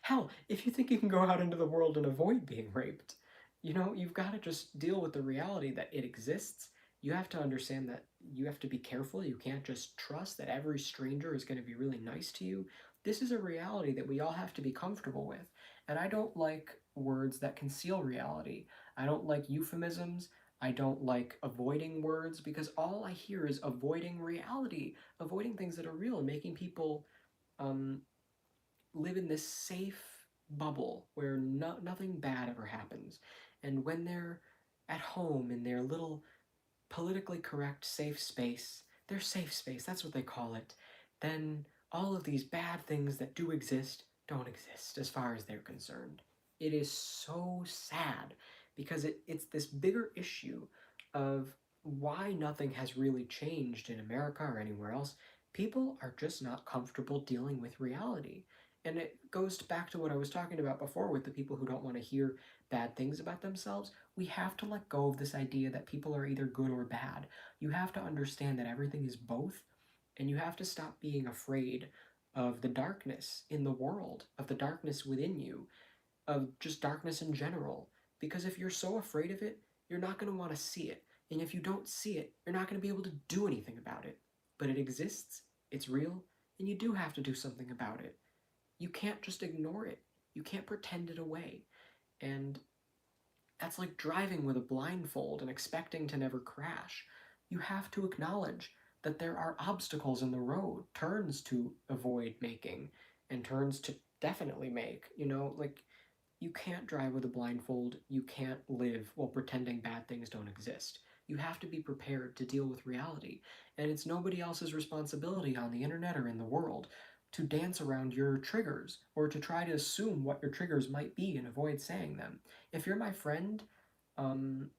hell, if you think you can go out into the world and avoid being raped, you've got to just deal with the reality that it exists. You have to understand that you have to be careful. You can't just trust that every stranger is going to be really nice to you. This is a reality that we all have to be comfortable with. And I don't like words that conceal reality. I don't like euphemisms. I don't like avoiding words, because all I hear is avoiding reality, avoiding things that are real, and making people um, live in this safe bubble where nothing bad ever happens. And when they're at home in their little politically correct safe space, their safe space, that's what they call it, then all of these bad things that do exist don't exist as far as they're concerned. It is so sad because it's this bigger issue of why nothing has really changed in America or anywhere else. People are just not comfortable dealing with reality. And it goes back to what I was talking about before with the people who don't want to hear bad things about themselves. We have to let go of this idea that people are either good or bad. You have to understand that everything is both, and you have to stop being afraid of the darkness in the world, of the darkness within you, of just darkness in general. Because if you're so afraid of it, you're not going to want to see it. And if you don't see it, you're not going to be able to do anything about it. But it exists, it's real, and you do have to do something about it. You can't just ignore it. You can't pretend it away. And that's like driving with a blindfold and expecting to never crash. You have to acknowledge that there are obstacles in the road, turns to avoid making, and turns to definitely make. Like, you can't drive with a blindfold. You can't live while pretending bad things don't exist. You have to be prepared to deal with reality. And it's nobody else's responsibility on the internet or in the world to dance around your triggers or to try to assume what your triggers might be and avoid saying them. If you're my friend, um,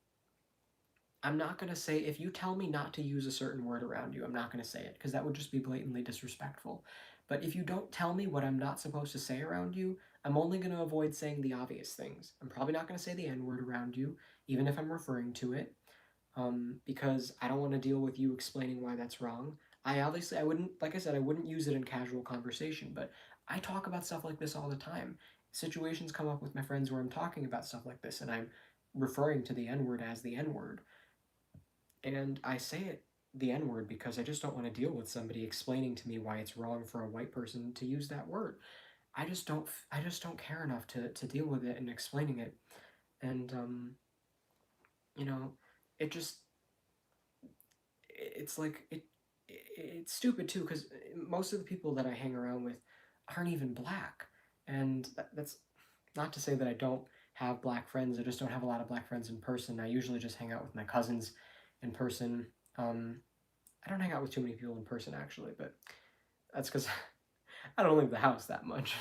I'm not going to say, if you tell me not to use a certain word around you, I'm not going to say it because that would just be blatantly disrespectful. But if you don't tell me what I'm not supposed to say around you, I'm only going to avoid saying the obvious things. I'm probably not going to say the N word around you, even if I'm referring to it, because I don't want to deal with you explaining why that's wrong. I wouldn't, like I said, I wouldn't use it in casual conversation, but I talk about stuff like this all the time. Situations come up with my friends where I'm talking about stuff like this, and I'm referring to the N word as the N word. And I say it the N word because I just don't want to deal with somebody explaining to me why it's wrong for a white person to use that word. I just don't care enough to deal with it and explaining it. And you know, it just it's like it's stupid too because most of the people that I hang around with aren't even black, and that's not to say that I don't have black friends. I just don't have a lot of black friends in person. I usually just hang out with my cousins in person. Um, I don't hang out with too many people in person actually, but that's because I don't leave the house that much.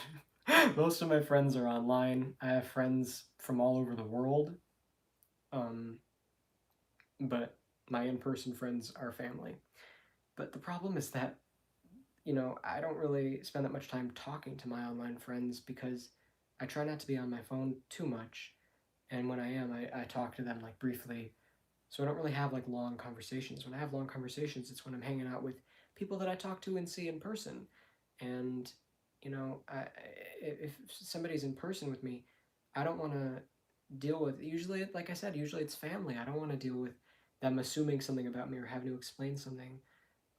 Most of my friends are online. I have friends from all over the world, um, but my in person friends are family. But the problem is that, I don't really spend that much time talking to my online friends because I try not to be on my phone too much. And when I am, I talk to them like briefly. So I don't really have like long conversations. When I have long conversations, it's when I'm hanging out with people that I talk to and see in person. And, if somebody's in person with me, I don't want to deal with, usually, like I said, usually it's family. I don't want to deal with them assuming something about me or having to explain something.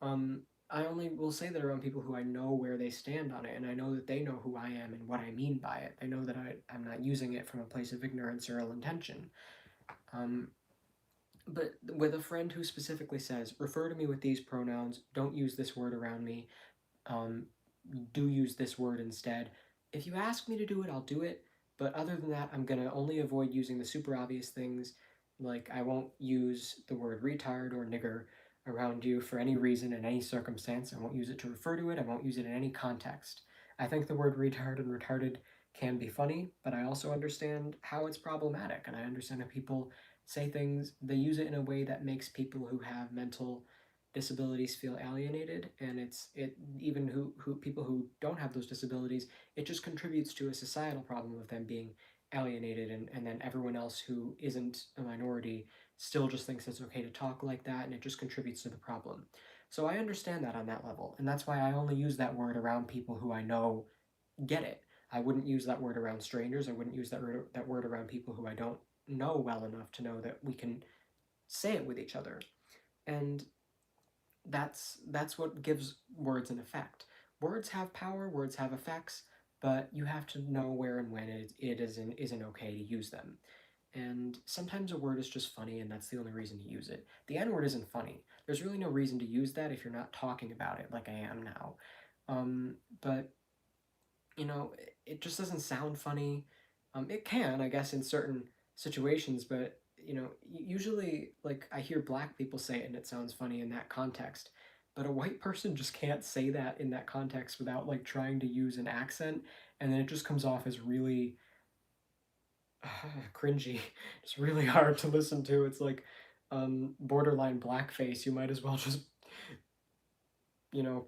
Um, I only will say that around people who I know where they stand on it, and I know that they know who I am and what I mean by it. They know that I'm not using it from a place of ignorance or ill intention. Um, but with a friend who specifically says, refer to me with these pronouns, don't use this word around me, um, do use this word instead. If you ask me to do it, I'll do it. But other than that, I'm going to only avoid using the super obvious things. Like, I won't use the word retard or nigger around you for any reason in any circumstance. I won't use it to refer to it. I won't use it in any context. I think the word retard and retarded can be funny, but I also understand how it's problematic. And I understand how people say things, they use it in a way that makes people who have mental disabilities feel alienated, and it even who people who don't have those disabilities, it just contributes to a societal problem of them being alienated, and then everyone else who isn't a minority still just thinks it's okay to talk like that, and it just contributes to the problem. So I understand that on that level, and that's why I only use that word around people who I know get it. I wouldn't use that word around strangers. I wouldn't use that word around people who I don't know well enough to know that we can say it with each other. And that's what gives words an effect. Words have power, words have effects, but you have to know where and when it isn't okay to use them. And sometimes a word is just funny, and that's the only reason to use it. The N word isn't funny. There's really no reason to use that if you're not talking about it like I am now. But it just doesn't sound funny. It can, I guess, in certain situations, but you know, usually, like, I hear black people say it and it sounds funny in that context, but a white person just can't say that in that context without, like, trying to use an accent, and then it just comes off as really cringy. It's really hard to listen to. It's like borderline blackface. You might as well just, you know,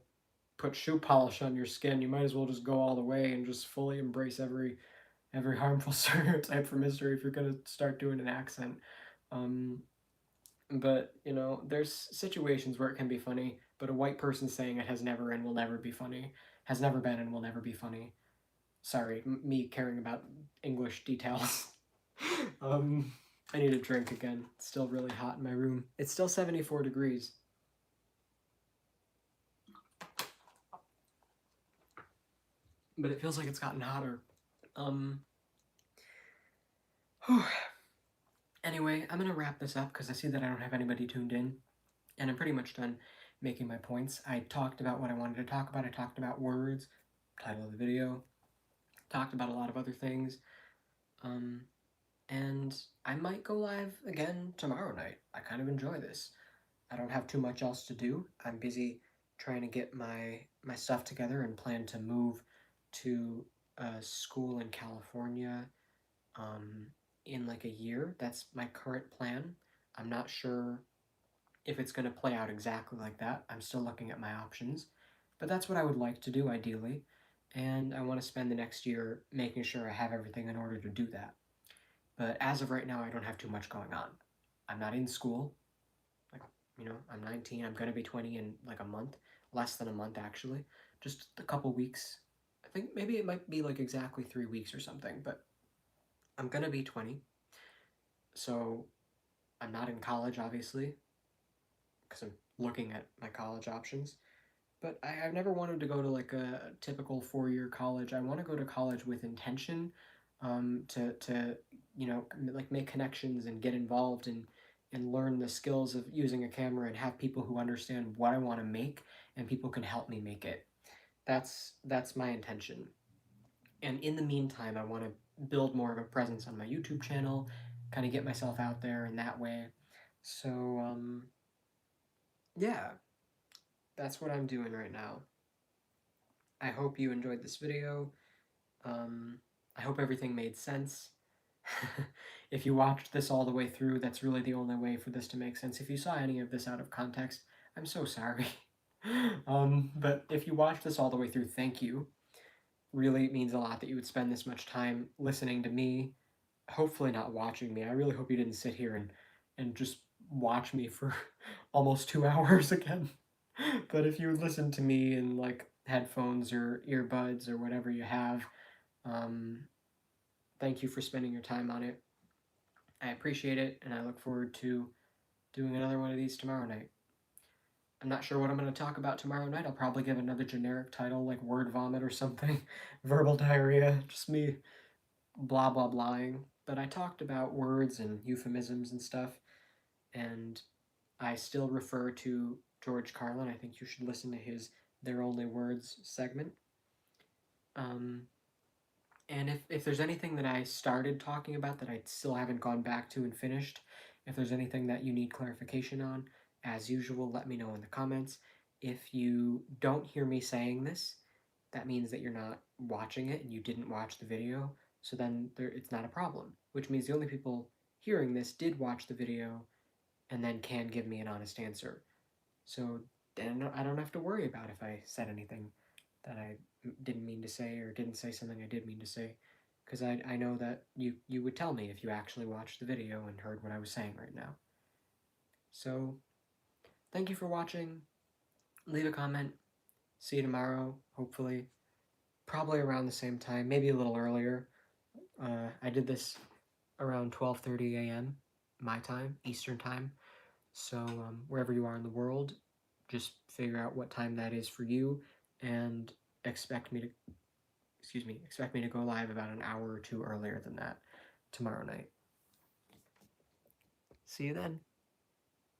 put shoe polish on your skin. You might as well just go all the way and just fully embrace every harmful stereotype from history if you're gonna start doing an accent. Um, but you know, there's situations where it can be funny, but a white person saying it has never and will never be funny. Has never been and will never be funny. Sorry, me caring about English details. um, I need a drink again. It's still really hot in my room. It's still 74 degrees. But it feels like it's gotten hotter. Whew. Anyway, I'm gonna wrap this up because I see that I don't have anybody tuned in, and I'm pretty much done making my points. I talked about what I wanted to talk about. I talked about words, title of the video, talked about a lot of other things. And I might go live again tomorrow night. I kind of enjoy this. I don't have too much else to do. I'm busy trying to get my stuff together and plan to move to a school in California in like a year. That's my current plan. I'm not sure if it's going to play out exactly like that. I'm still looking at my options, but that's what I would like to do ideally. And I want to spend the next year making sure I have everything in order to do that. But as of right now, I don't have too much going on. I'm not in school. Like, you know, I'm 19. I'm going to be 20 in like a month. Less than a month, actually. Just a couple weeks. I think maybe it might be like exactly 3 weeks or something, but I'm going to be 20. So I'm not in college, obviously, because I'm looking at my college options. But I've never wanted to go to like a typical 4 year college. I want to go to college with intention, to you know, like make connections and get involved and learn the skills of using a camera and have people who understand what I want to make and people can help me make it. That's my intention. And in the meantime, I want to build more of a presence on my YouTube channel, kind of get myself out there in that way. So yeah, that's what I'm doing right now. I hope you enjoyed this video. I hope everything made sense. If you watched this all the way through, that's really the only way for this to make sense. If you saw any of this out of context, I'm so sorry. But if you watched this all the way through, thank you. Really, it means a lot that you would spend this much time listening to me, hopefully not watching me. I really hope you didn't sit here and just watch me for almost 2 hours again. But if you listen to me in like headphones or earbuds or whatever you have, um, thank you for spending your time on it. I appreciate it, and I look forward to doing another one of these tomorrow night. I'm not sure what I'm going to talk about tomorrow night. I'll probably give another generic title like word vomit or something. Verbal diarrhea, just me blah blah blahing. But I talked about words and euphemisms and stuff, and I still refer to George Carlin. I think you should listen to his They're Only Words segment. And if there's anything that I started talking about that I still haven't gone back to and finished, if there's anything that you need clarification on, as usual, let me know in the comments. If you don't hear me saying this, that means that you're not watching it and you didn't watch the video, so then it's not a problem, which means the only people hearing this did watch the video and then can give me an honest answer. So then I don't have to worry about if I said anything that I didn't mean to say or didn't say something I did mean to say, because I know that you would tell me if you actually watched the video and heard what I was saying right now. So thank you for watching. Leave a comment. See you tomorrow, hopefully. Probably around the same time, maybe a little earlier. I did this around 12:30 a.m. my time, Eastern time. So wherever you are in the world, just figure out what time that is for you and expect me to expect me to go live about an hour or two earlier than that tomorrow night. See you then.